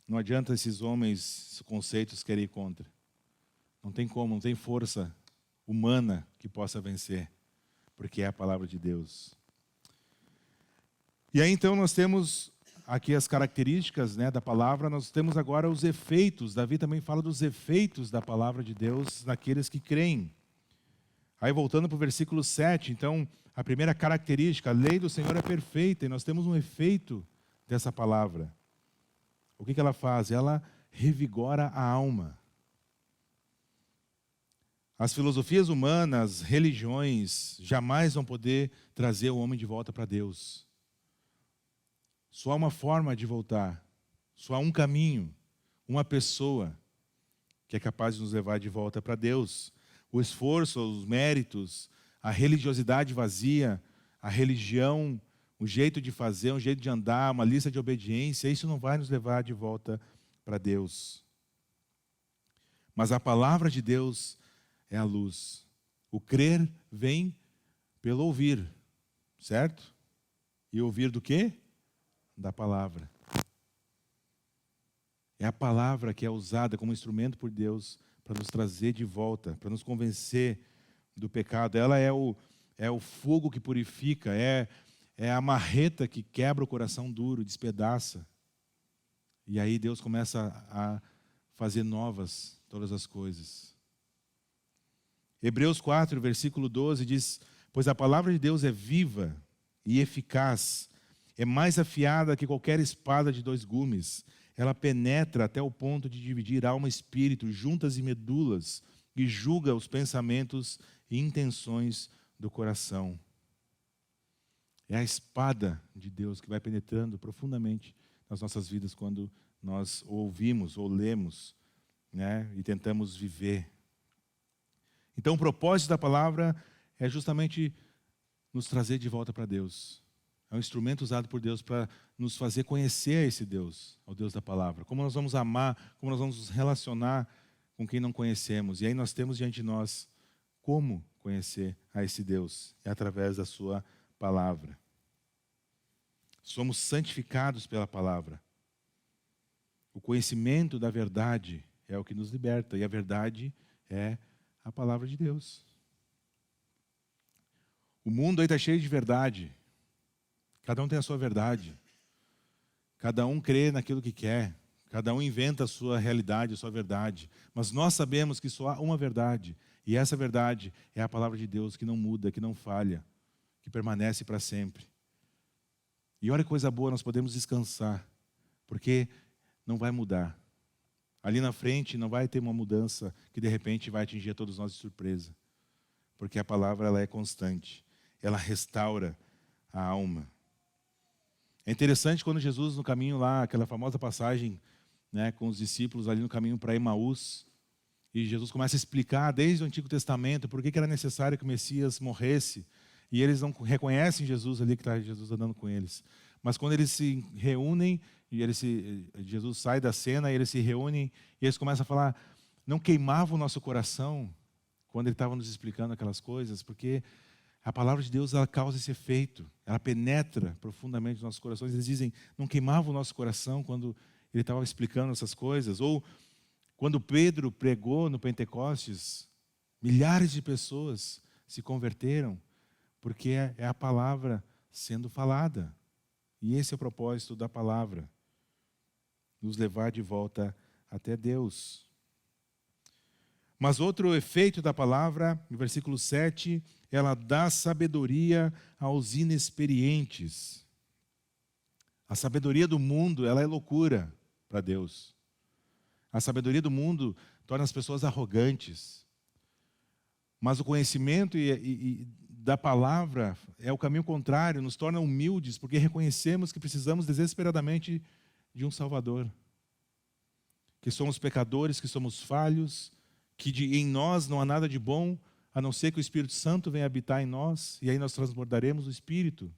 Não adianta esses homens, conceitos, querem ir contra. Não tem como, não tem força humana que possa vencer. Porque é a palavra de Deus. E aí então nós temos aqui as características, né, da palavra, nós temos agora os efeitos. Davi também fala dos efeitos da palavra de Deus naqueles que creem. Aí voltando para o versículo 7, então, a primeira característica, a lei do Senhor é perfeita, e nós temos um efeito dessa palavra. O que ela faz? Ela revigora a alma. As filosofias humanas, religiões, jamais vão poder trazer o homem de volta para Deus. Só há uma forma de voltar, só há um caminho, uma pessoa que é capaz de nos levar de volta para Deus. O esforço, os méritos, a religiosidade vazia, a religião, o jeito de fazer, um jeito de andar, uma lista de obediência, isso não vai nos levar de volta para Deus. Mas a palavra de Deus é a luz. O crer vem pelo ouvir, certo? E ouvir do quê? Da palavra. É a palavra que é usada como instrumento por Deus para nos trazer de volta, para nos convencer do pecado. Ela é o fogo que purifica, é a marreta que quebra o coração duro, despedaça. E aí Deus começa a fazer novas todas as coisas. Hebreus 4, versículo 12 diz: pois a palavra de Deus é viva e eficaz, é mais afiada que qualquer espada de 2 gumes. Ela penetra até o ponto de dividir alma e espírito, juntas e medulas, e julga os pensamentos e intenções do coração. É a espada de Deus que vai penetrando profundamente nas nossas vidas quando nós ouvimos ou lemos, né, e tentamos viver. Então o propósito da palavra é justamente nos trazer de volta para Deus. É um instrumento usado por Deus para nos fazer conhecer a esse Deus, ao Deus da palavra. Como nós vamos amar, como nós vamos nos relacionar com quem não conhecemos. E aí nós temos diante de nós como conhecer a esse Deus. É através da sua palavra. Somos santificados pela palavra. O conhecimento da verdade é o que nos liberta. E a verdade é a palavra de Deus. O mundo aí está cheio de verdade. Cada um tem a sua verdade. Cada um crê naquilo que quer. Cada um inventa a sua realidade, a sua verdade. Mas nós sabemos que só há uma verdade. E essa verdade é a palavra de Deus que não muda, que não falha, que permanece para sempre. E olha que coisa boa, nós podemos descansar. Porque não vai mudar. Ali na frente não vai ter uma mudança que de repente vai atingir a todos nós de surpresa. Porque a palavra ela é constante. Ela restaura a alma. É interessante quando Jesus no caminho lá, aquela famosa passagem, né, com os discípulos ali no caminho para Emaús, e Jesus começa a explicar desde o Antigo Testamento por que era necessário que o Messias morresse, e eles não reconhecem Jesus ali, que está Jesus andando com eles. Mas quando eles se reúnem, Jesus sai da cena, e eles se reúnem, e eles começam a falar, não queimava o nosso coração quando ele estava nos explicando aquelas coisas, porque a palavra de Deus, ela causa esse efeito, ela penetra profundamente nos nossos corações. Eles dizem, não queimava o nosso coração quando ele estava explicando essas coisas. Ou quando Pedro pregou no Pentecostes, milhares de pessoas se converteram, porque é a palavra sendo falada. E esse é o propósito da palavra, nos levar de volta até Deus. Mas outro efeito da palavra, no versículo 7, ela dá sabedoria aos inexperientes. A sabedoria do mundo, ela é loucura para Deus. A sabedoria do mundo torna as pessoas arrogantes. Mas o conhecimento da palavra é o caminho contrário, nos torna humildes, porque reconhecemos que precisamos desesperadamente de um Salvador. Que somos pecadores, que somos falhos, que em nós não há nada de bom, a não ser que o Espírito Santo venha habitar em nós, e aí nós transbordaremos o Espírito.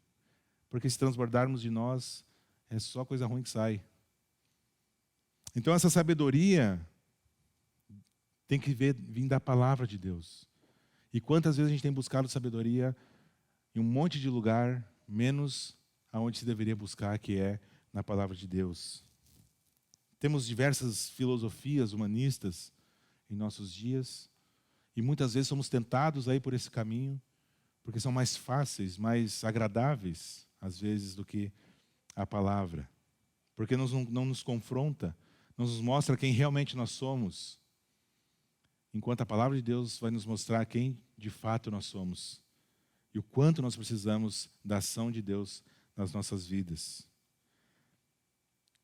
Porque se transbordarmos de nós, é só coisa ruim que sai. Então essa sabedoria tem que vir da palavra de Deus. E quantas vezes a gente tem buscado sabedoria em um monte de lugar, menos aonde se deveria buscar, que é na palavra de Deus. Temos diversas filosofias humanistas em nossos dias, e muitas vezes somos tentados a ir por esse caminho, porque são mais fáceis, mais agradáveis, às vezes, do que a palavra. Porque não nos confronta, não nos mostra quem realmente nós somos, enquanto a palavra de Deus vai nos mostrar quem de fato nós somos e o quanto nós precisamos da ação de Deus nas nossas vidas.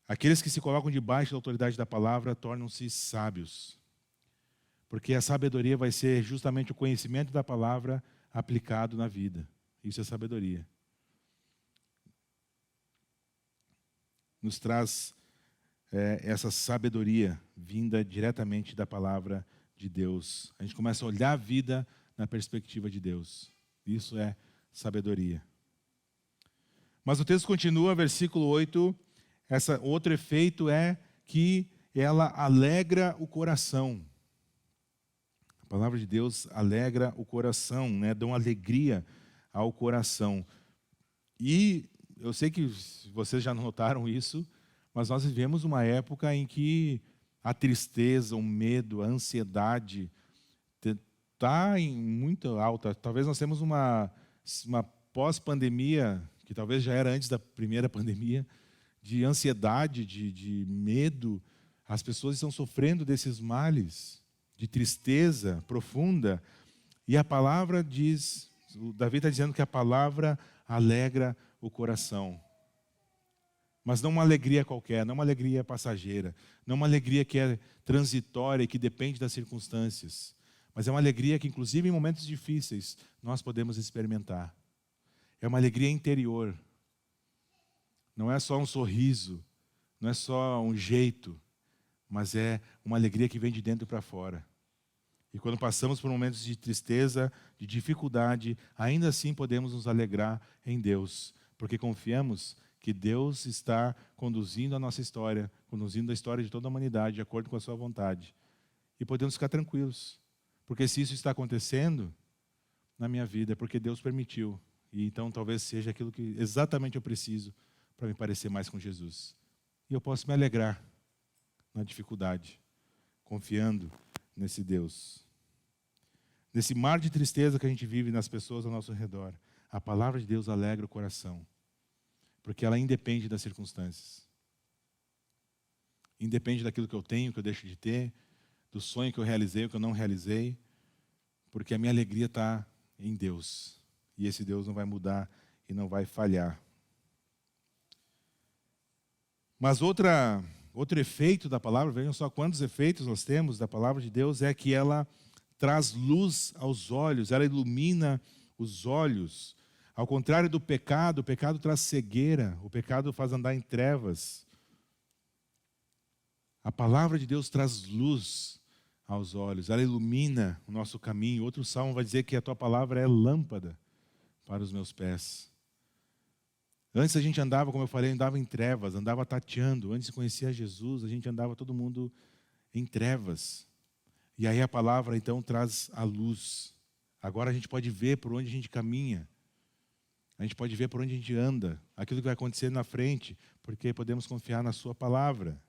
Aqueles que se colocam debaixo da autoridade da palavra tornam-se sábios, porque a sabedoria vai ser justamente o conhecimento da palavra aplicado na vida. Isso é sabedoria. Nos traz essa sabedoria vinda diretamente da palavra de Deus. A gente começa a olhar a vida na perspectiva de Deus. Isso é sabedoria. Mas o texto continua, versículo 8, outro efeito é que ela alegra o coração. A palavra de Deus alegra o coração, né? Dá uma alegria ao coração. E eu sei que vocês já notaram isso, mas nós vivemos uma época em que a tristeza, o medo, a ansiedade está muito alta. Talvez nós temos uma pós-pandemia, que talvez já era antes da primeira pandemia, de ansiedade, de medo. As pessoas estão sofrendo desses males, de tristeza profunda. E a palavra diz, o Davi está dizendo que a palavra alegra o coração. Mas não uma alegria qualquer, não uma alegria passageira, não uma alegria que é transitória e que depende das circunstâncias. Mas é uma alegria que, inclusive em momentos difíceis, nós podemos experimentar. É uma alegria interior. Não é só um sorriso, não é só um jeito, mas é uma alegria que vem de dentro para fora. E quando passamos por momentos de tristeza, de dificuldade, ainda assim podemos nos alegrar em Deus, porque confiamos que Deus está conduzindo a nossa história, conduzindo a história de toda a humanidade, de acordo com a sua vontade. E podemos ficar tranquilos, porque se isso está acontecendo na minha vida, é porque Deus permitiu. E então talvez seja aquilo que exatamente eu preciso para me parecer mais com Jesus. E eu posso me alegrar na dificuldade, confiando nesse Deus. Nesse mar de tristeza que a gente vive nas pessoas ao nosso redor, a palavra de Deus alegra o coração, porque ela independe das circunstâncias. Independe daquilo que eu tenho, que eu deixo de ter, do sonho que eu realizei ou que eu não realizei, porque a minha alegria está em Deus. E esse Deus não vai mudar e não vai falhar. Mas outro efeito da palavra, vejam só quantos efeitos nós temos da palavra de Deus, é que ela traz luz aos olhos, ela ilumina os olhos. Ao contrário do pecado, o pecado traz cegueira, o pecado faz andar em trevas. A palavra de Deus traz luz aos olhos, ela ilumina o nosso caminho. Outro salmo vai dizer que a tua palavra é lâmpada para os meus pés. Antes a gente andava, como eu falei, andava em trevas, andava tateando. Antes de conhecer a Jesus, a gente andava todo mundo em trevas. E aí a palavra então traz a luz. Agora a gente pode ver por onde a gente caminha. A gente pode ver por onde a gente anda, aquilo que vai acontecer na frente, porque podemos confiar na sua palavra.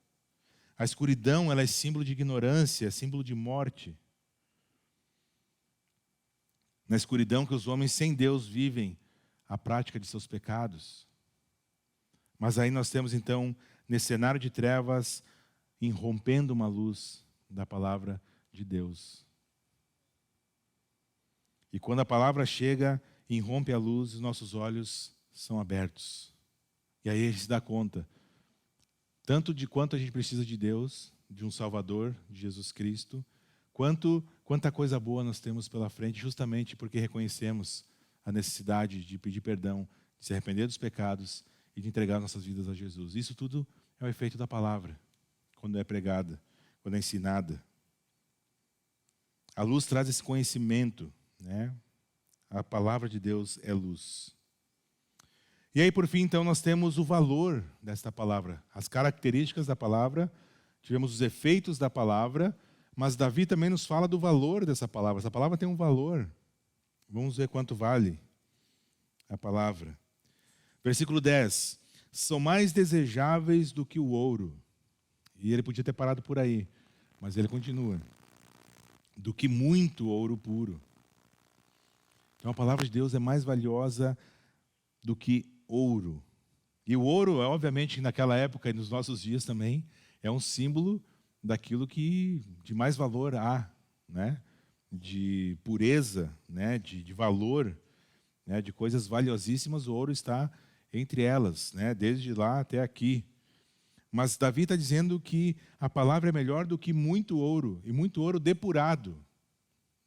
A escuridão, ela é símbolo de ignorância, é símbolo de morte. Na escuridão que os homens sem Deus vivem a prática de seus pecados. Mas aí nós temos então, nesse cenário de trevas, irrompendo uma luz da palavra de Deus. E quando a palavra chega, irrompe a luz, os nossos olhos são abertos. E aí a gente se dá conta, tanto de quanto a gente precisa de Deus, de um Salvador, de Jesus Cristo, quanta coisa boa nós temos pela frente, justamente porque reconhecemos a necessidade de pedir perdão, de se arrepender dos pecados e de entregar nossas vidas a Jesus. Isso tudo é o efeito da palavra, quando é pregada, quando é ensinada. A luz traz esse conhecimento, né? A palavra de Deus é luz. E aí, por fim, então, nós temos o valor desta palavra, as características da palavra, tivemos os efeitos da palavra, mas Davi também nos fala do valor dessa palavra. Essa palavra tem um valor. Vamos ver quanto vale a palavra. Versículo 10. São mais desejáveis do que o ouro. E ele podia ter parado por aí, mas ele continua. Do que muito ouro puro. Então a palavra de Deus é mais valiosa do que ouro. E o ouro, obviamente, naquela época e nos nossos dias também, é um símbolo daquilo que de mais valor há, né? De pureza, né? de valor, né? De coisas valiosíssimas, o ouro está entre elas, né? Desde lá até aqui. Mas Davi está dizendo que a palavra é melhor do que muito ouro, e muito ouro depurado.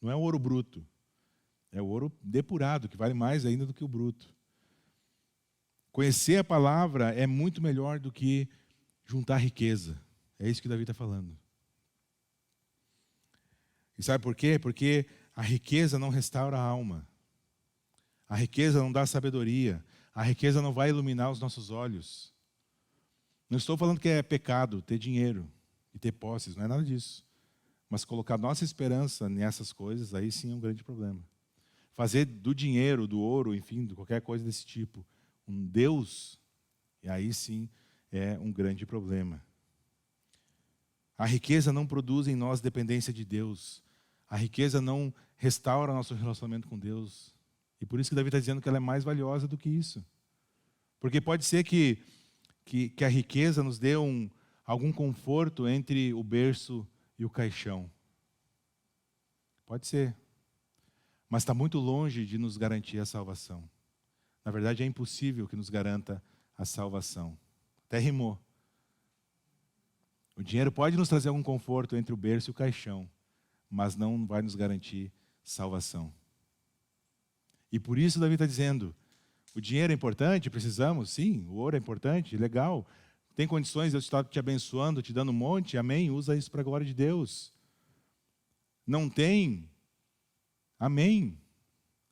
Não é o ouro bruto, é o ouro depurado, que vale mais ainda do que o bruto. Conhecer a palavra é muito melhor do que juntar riqueza. É isso que Davi está falando. E sabe por quê? Porque a riqueza não restaura a alma. A riqueza não dá sabedoria. A riqueza não vai iluminar os nossos olhos. Não estou falando que é pecado ter dinheiro e ter posses, não é nada disso. Mas colocar nossa esperança nessas coisas, aí sim é um grande problema. Fazer do dinheiro, do ouro, enfim, de qualquer coisa desse tipo, um Deus, e aí sim é um grande problema. A riqueza não produz em nós dependência de Deus. A riqueza não restaura nosso relacionamento com Deus. E por isso que Davi está dizendo que ela é mais valiosa do que isso. Porque pode ser que a riqueza nos dê algum conforto entre o berço e o caixão. Pode ser. Mas está muito longe de nos garantir a salvação. Na verdade, é impossível que nos garanta a salvação. Até rimou. O dinheiro pode nos trazer algum conforto entre o berço e o caixão, mas não vai nos garantir salvação. E por isso Davi está dizendo, o dinheiro é importante, precisamos, sim, o ouro é importante, legal. Tem condições, Deus está te abençoando, te dando um monte, amém, usa isso para a glória de Deus. Não tem, amém.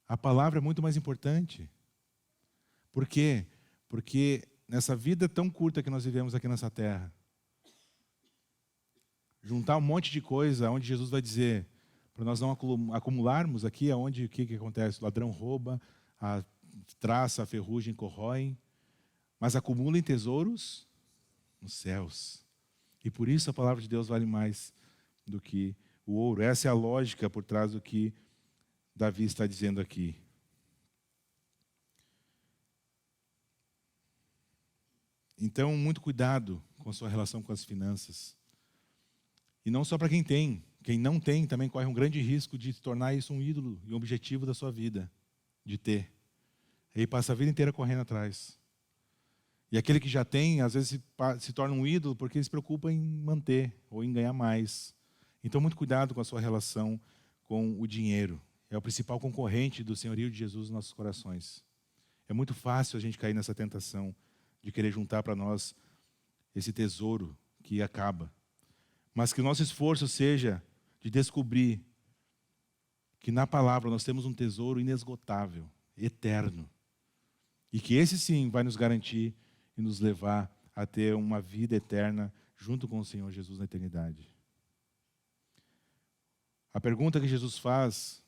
A palavra é muito mais importante. Por quê? Porque nessa vida tão curta que nós vivemos aqui nessa terra, juntar um monte de coisa, onde Jesus vai dizer, para nós não acumularmos aqui, aonde o que acontece? O ladrão rouba, a traça, a ferrugem corroem, mas acumulem tesouros nos céus. E por isso a palavra de Deus vale mais do que o ouro. Essa é a lógica por trás do que Davi está dizendo aqui. Então, muito cuidado com a sua relação com as finanças. E não só para quem tem. Quem não tem também corre um grande risco de tornar isso um ídolo e um objetivo da sua vida, de ter. E aí passa a vida inteira correndo atrás. E aquele que já tem, às vezes se torna um ídolo porque ele se preocupa em manter ou em ganhar mais. Então, muito cuidado com a sua relação com o dinheiro. É o principal concorrente do senhorio de Jesus nos nossos corações. É muito fácil a gente cair nessa tentação de querer juntar para nós esse tesouro que acaba. Mas que o nosso esforço seja de descobrir que na palavra nós temos um tesouro inesgotável, eterno. E que esse sim vai nos garantir e nos levar a ter uma vida eterna junto com o Senhor Jesus na eternidade. A pergunta que Jesus faz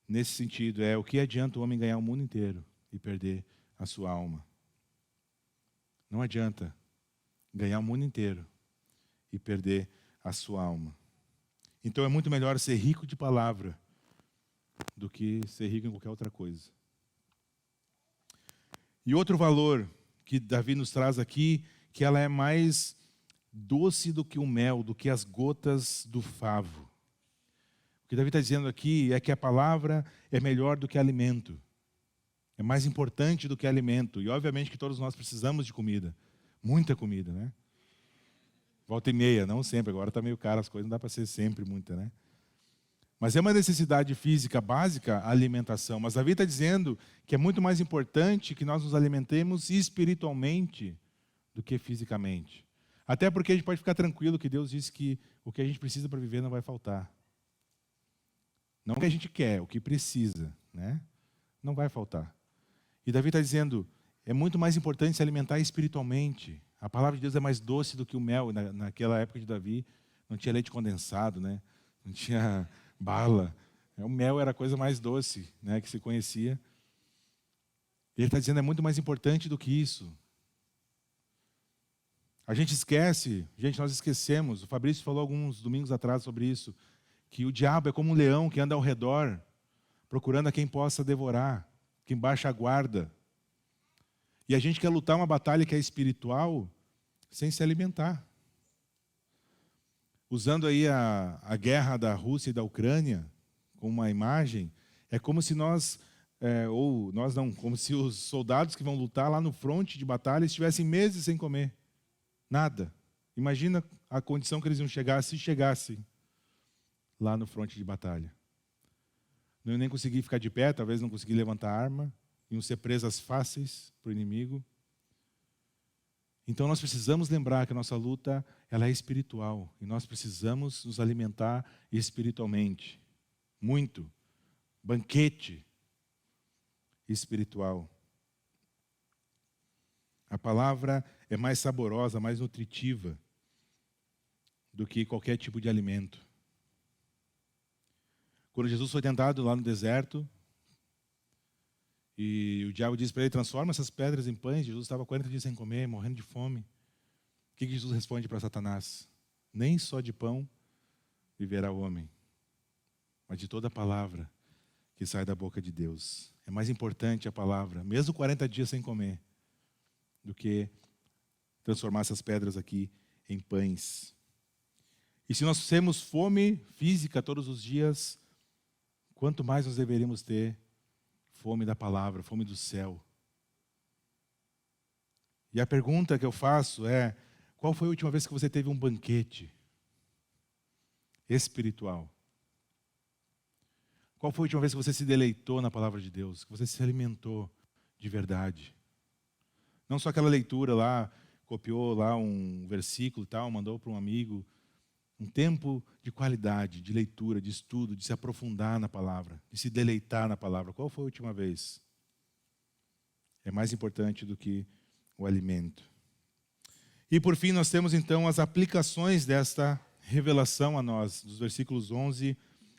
nesse sentido é: o que adianta o homem ganhar o mundo inteiro e perder a sua alma? Não adianta ganhar o mundo inteiro e perder a sua alma. Então é muito melhor ser rico de palavra do que ser rico em qualquer outra coisa. E outro valor que Davi nos traz aqui, que ela é mais doce do que o mel, do que as gotas do favo. O que Davi está dizendo aqui é que a palavra é melhor do que alimento. É mais importante do que alimento. E obviamente que todos nós precisamos de comida. Muita comida, né? Volta e meia, não sempre. Agora está meio caro as coisas, não dá para ser sempre muita, né? Mas é uma necessidade física básica a alimentação. Mas Davi está dizendo que é muito mais importante que nós nos alimentemos espiritualmente do que fisicamente. Até porque a gente pode ficar tranquilo que Deus disse que o que a gente precisa para viver não vai faltar. Não o que a gente quer, o que precisa, né? Não vai faltar. E Davi está dizendo, é muito mais importante se alimentar espiritualmente. A palavra de Deus é mais doce do que o mel. Naquela época de Davi, não tinha leite condensado, né? Não tinha bala. O mel era a coisa mais doce, né, que se conhecia. E ele está dizendo, é muito mais importante do que isso. A gente esquece, nós esquecemos. O Fabrício falou alguns domingos atrás sobre isso, que o diabo é como um leão que anda ao redor, procurando a quem possa devorar, quem baixa a guarda. E a gente quer lutar uma batalha que é espiritual sem se alimentar. Usando aí a guerra da Rússia e da Ucrânia como uma imagem, é como se como se os soldados que vão lutar lá no fronte de batalha estivessem meses sem comer. Nada. Imagina a condição que eles iam chegar se chegassem lá no fronte de batalha. Não iam nem conseguir ficar de pé, talvez não conseguir levantar a arma, iam ser presas fáceis para o inimigo. Então nós precisamos lembrar que a nossa luta ela é espiritual e nós precisamos nos alimentar espiritualmente. Muito. Banquete espiritual. A palavra é mais saborosa, mais nutritiva do que qualquer tipo de alimento. Quando Jesus foi tentado lá no deserto, e o diabo disse para ele, transforma essas pedras em pães. Jesus estava 40 dias sem comer, morrendo de fome. O que Jesus responde para Satanás? Nem só de pão viverá o homem, mas de toda a palavra que sai da boca de Deus. É mais importante a palavra, mesmo 40 dias sem comer, do que transformar essas pedras aqui em pães. E se nós temos fome física todos os dias, quanto mais nós deveríamos ter fome da palavra, fome do céu. E a pergunta que eu faço é, qual foi a última vez que você teve um banquete espiritual? Qual foi a última vez que você se deleitou na palavra de Deus? Que você se alimentou de verdade? Não só aquela leitura lá, copiou lá um versículo e tal, mandou para um amigo. Um tempo de qualidade, de leitura, de estudo, de se aprofundar na palavra, de se deleitar na palavra. Qual foi a última vez? É mais importante do que o alimento. E por fim, nós temos então as aplicações desta revelação a nós, dos versículos 11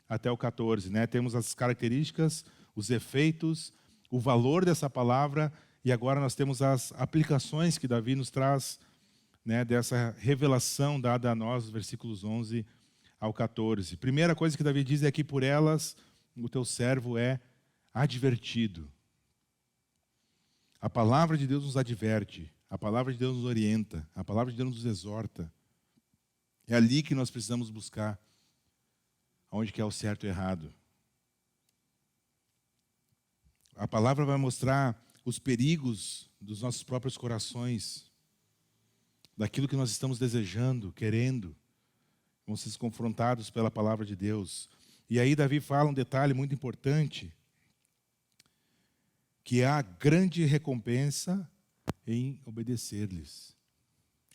até o 14. Né? Temos as características, os efeitos, o valor dessa palavra, e agora nós temos as aplicações que Davi nos traz, né, dessa revelação dada a nós, versículos 11 ao 14. Primeira coisa que Davi diz é que por elas o teu servo é advertido. A palavra de Deus nos adverte, a palavra de Deus nos orienta, a palavra de Deus nos exorta. É ali que nós precisamos buscar onde que é o certo e o errado. A palavra vai mostrar os perigos dos nossos próprios corações, daquilo que nós estamos desejando, querendo, vão ser confrontados pela palavra de Deus. E aí Davi fala um detalhe muito importante, que há grande recompensa em obedecer-lhes.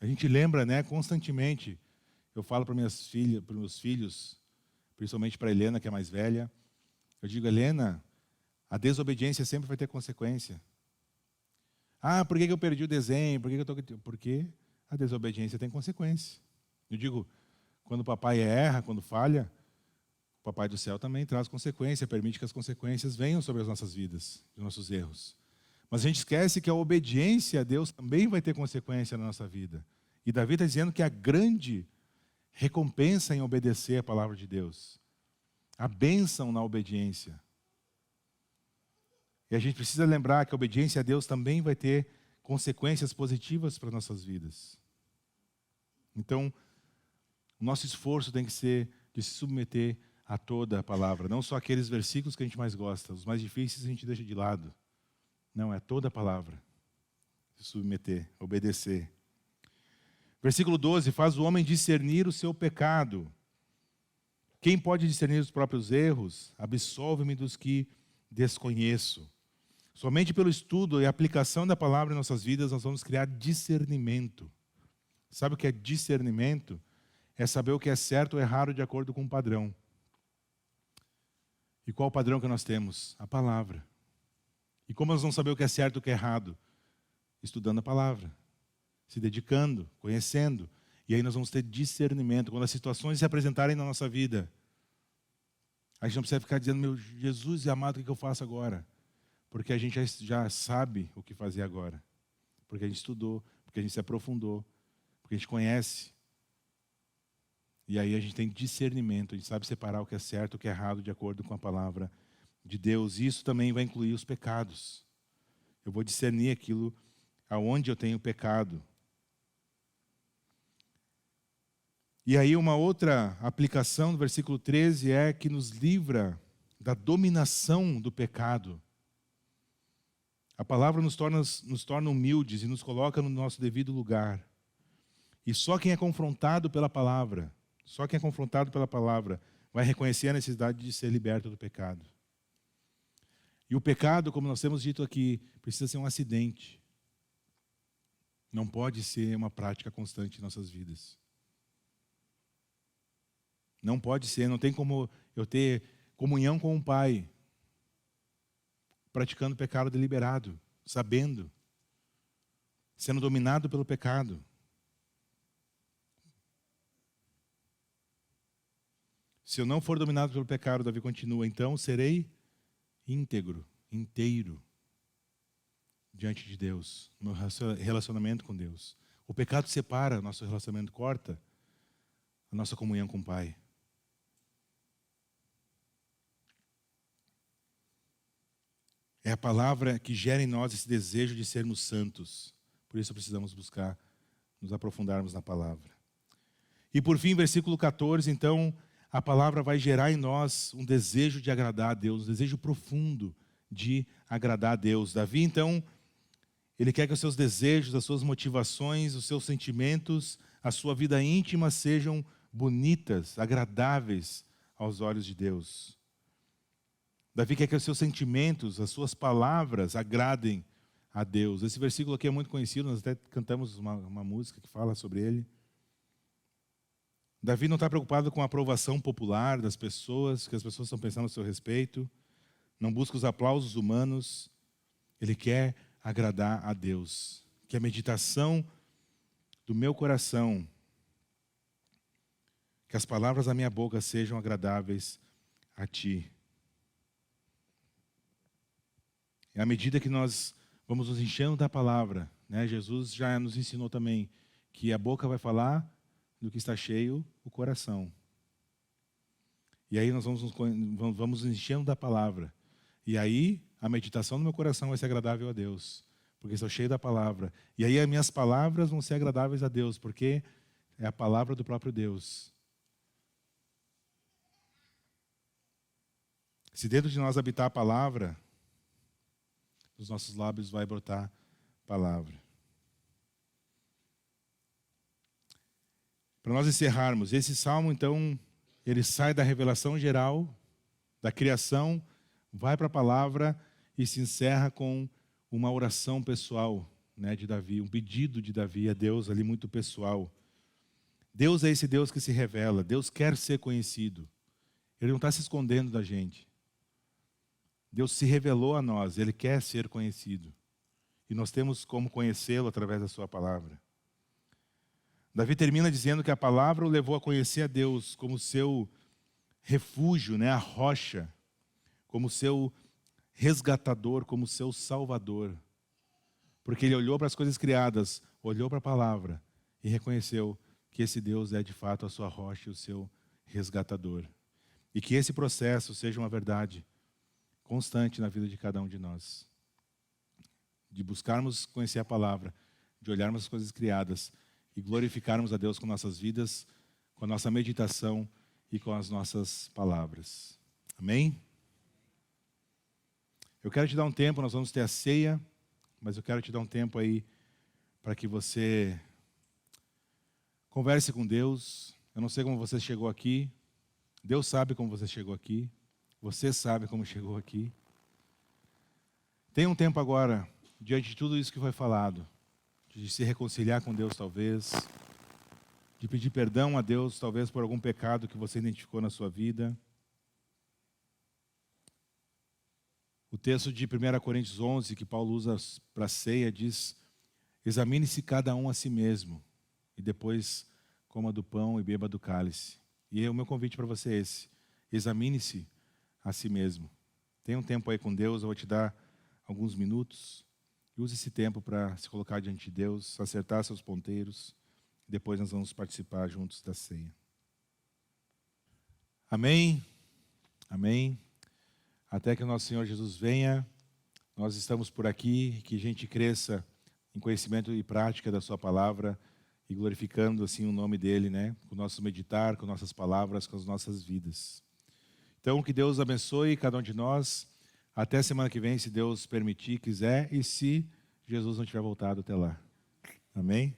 A gente lembra, né, constantemente, eu falo para minhas filhas, para meus filhos, principalmente para a Helena, que é mais velha, eu digo, Helena, a desobediência sempre vai ter consequência. Ah, por que eu perdi o desenho? Por que eu tô... Porque a desobediência tem consequência. Eu digo, quando o papai erra, quando falha, o papai do céu também traz consequência, permite que as consequências venham sobre as nossas vidas, os nossos erros. Mas a gente esquece que a obediência a Deus também vai ter consequência na nossa vida. E Davi está dizendo que a grande recompensa em obedecer a palavra de Deus, a bênção na obediência. E a gente precisa lembrar que a obediência a Deus também vai ter consequências positivas para nossas vidas. Então, o nosso esforço tem que ser de se submeter a toda a palavra, não só aqueles versículos que a gente mais gosta, os mais difíceis a gente deixa de lado. Não, é toda a palavra. Se submeter, obedecer. Versículo 12, faz o homem discernir o seu pecado. Quem pode discernir os próprios erros? Absolve-me dos que desconheço. Somente pelo estudo e aplicação da palavra em nossas vidas, nós vamos criar discernimento. Sabe o que é discernimento? É saber o que é certo ou errado de acordo com um padrão. E qual o padrão que nós temos? A palavra. E como nós vamos saber o que é certo e o que é errado? Estudando a palavra, se dedicando, conhecendo. E aí nós vamos ter discernimento. Quando as situações se apresentarem na nossa vida, a gente não precisa ficar dizendo, meu Jesus amado, o que eu faço agora? Porque a gente já sabe o que fazer agora. Porque a gente estudou, porque a gente se aprofundou, porque a gente conhece. E aí a gente tem discernimento, a gente sabe separar o que é certo e o que é errado de acordo com a palavra de Deus. E isso também vai incluir os pecados. Eu vou discernir aquilo aonde eu tenho pecado. E aí uma outra aplicação do versículo 13 é que nos livra da dominação do pecado. A palavra nos torna humildes e nos coloca no nosso devido lugar. E só quem é confrontado pela palavra, vai reconhecer a necessidade de ser liberto do pecado. E o pecado, como nós temos dito aqui, precisa ser um acidente. Não pode ser uma prática constante em nossas vidas. Não pode ser, não tem como eu ter comunhão com um pai praticando pecado deliberado, sabendo, sendo dominado pelo pecado. Se eu não for dominado pelo pecado, Davi continua, então serei íntegro, inteiro diante de Deus, no meu relacionamento com Deus. O pecado separa, nosso relacionamento corta a nossa comunhão com o Pai. É a palavra que gera em nós esse desejo de sermos santos. Por isso precisamos buscar nos aprofundarmos na palavra. E por fim, versículo 14, então, a palavra vai gerar em nós um desejo de agradar a Deus, um desejo profundo de agradar a Deus. Davi, então, ele quer que os seus desejos, as suas motivações, os seus sentimentos, a sua vida íntima sejam bonitas, agradáveis aos olhos de Deus. Davi quer que os seus sentimentos, as suas palavras agradem a Deus. Esse versículo aqui é muito conhecido, nós até cantamos uma música que fala sobre ele. Davi não está preocupado com a aprovação popular das pessoas, que as pessoas estão pensando a seu respeito. Não busca os aplausos humanos. Ele quer agradar a Deus. Que a meditação do meu coração, que as palavras da minha boca sejam agradáveis a Ti. E à medida que nós vamos nos enchendo da palavra, né, Jesus já nos ensinou também que a boca vai falar do que está cheio o coração. E aí nós vamos nos enchendo da palavra. E aí a meditação do meu coração vai ser agradável a Deus, porque estou cheio da palavra. E aí as minhas palavras vão ser agradáveis a Deus, porque é a palavra do próprio Deus. Se dentro de nós habitar a palavra, dos nossos lábios vai brotar palavra. Para nós encerrarmos, esse salmo, então, ele sai da revelação geral, da criação, vai para a palavra e se encerra com uma oração pessoal, né, de Davi, um pedido de Davi a Deus ali muito pessoal. Deus é esse Deus que se revela, Deus quer ser conhecido. Ele não está se escondendo da gente. Deus se revelou a nós, Ele quer ser conhecido. e nós temos como conhecê-lo através da sua palavra. Davi termina dizendo que a palavra o levou a conhecer a Deus como seu refúgio, né, a rocha, como seu resgatador, como seu salvador. Porque ele olhou para as coisas criadas, olhou para a palavra e reconheceu que esse Deus é de fato a sua rocha e o seu resgatador. E que esse processo seja uma verdade constante na vida de cada um de nós. De buscarmos conhecer a palavra, de olharmos as coisas criadas e glorificarmos a Deus com nossas vidas, com a nossa meditação e com as nossas palavras. Amém? Eu quero te dar um tempo, nós vamos ter a ceia, mas eu quero te dar um tempo aí para que você converse com Deus. Eu não sei como você chegou aqui, Deus sabe como você chegou aqui, você sabe como chegou aqui. Tenha um tempo agora, diante de tudo isso que foi falado, de se reconciliar com Deus talvez, de pedir perdão a Deus talvez por algum pecado que você identificou na sua vida. O texto de 1 Coríntios 11, que Paulo usa para a ceia, diz: examine-se cada um a si mesmo, e depois coma do pão e beba do cálice. E o meu convite para você é esse: examine-se a si mesmo. Tenha um tempo aí com Deus, eu vou te dar alguns minutos. E use esse tempo para se colocar diante de Deus, acertar seus ponteiros. Depois nós vamos participar juntos da ceia. Amém? Amém? Até que o nosso Senhor Jesus venha, nós estamos por aqui, que a gente cresça em conhecimento e prática da sua palavra e glorificando assim o nome dele, né? Com o nosso meditar, com nossas palavras, com as nossas vidas. Então, que Deus abençoe cada um de nós. Até semana que vem, se Deus permitir, quiser, e se Jesus não tiver voltado até lá. Amém?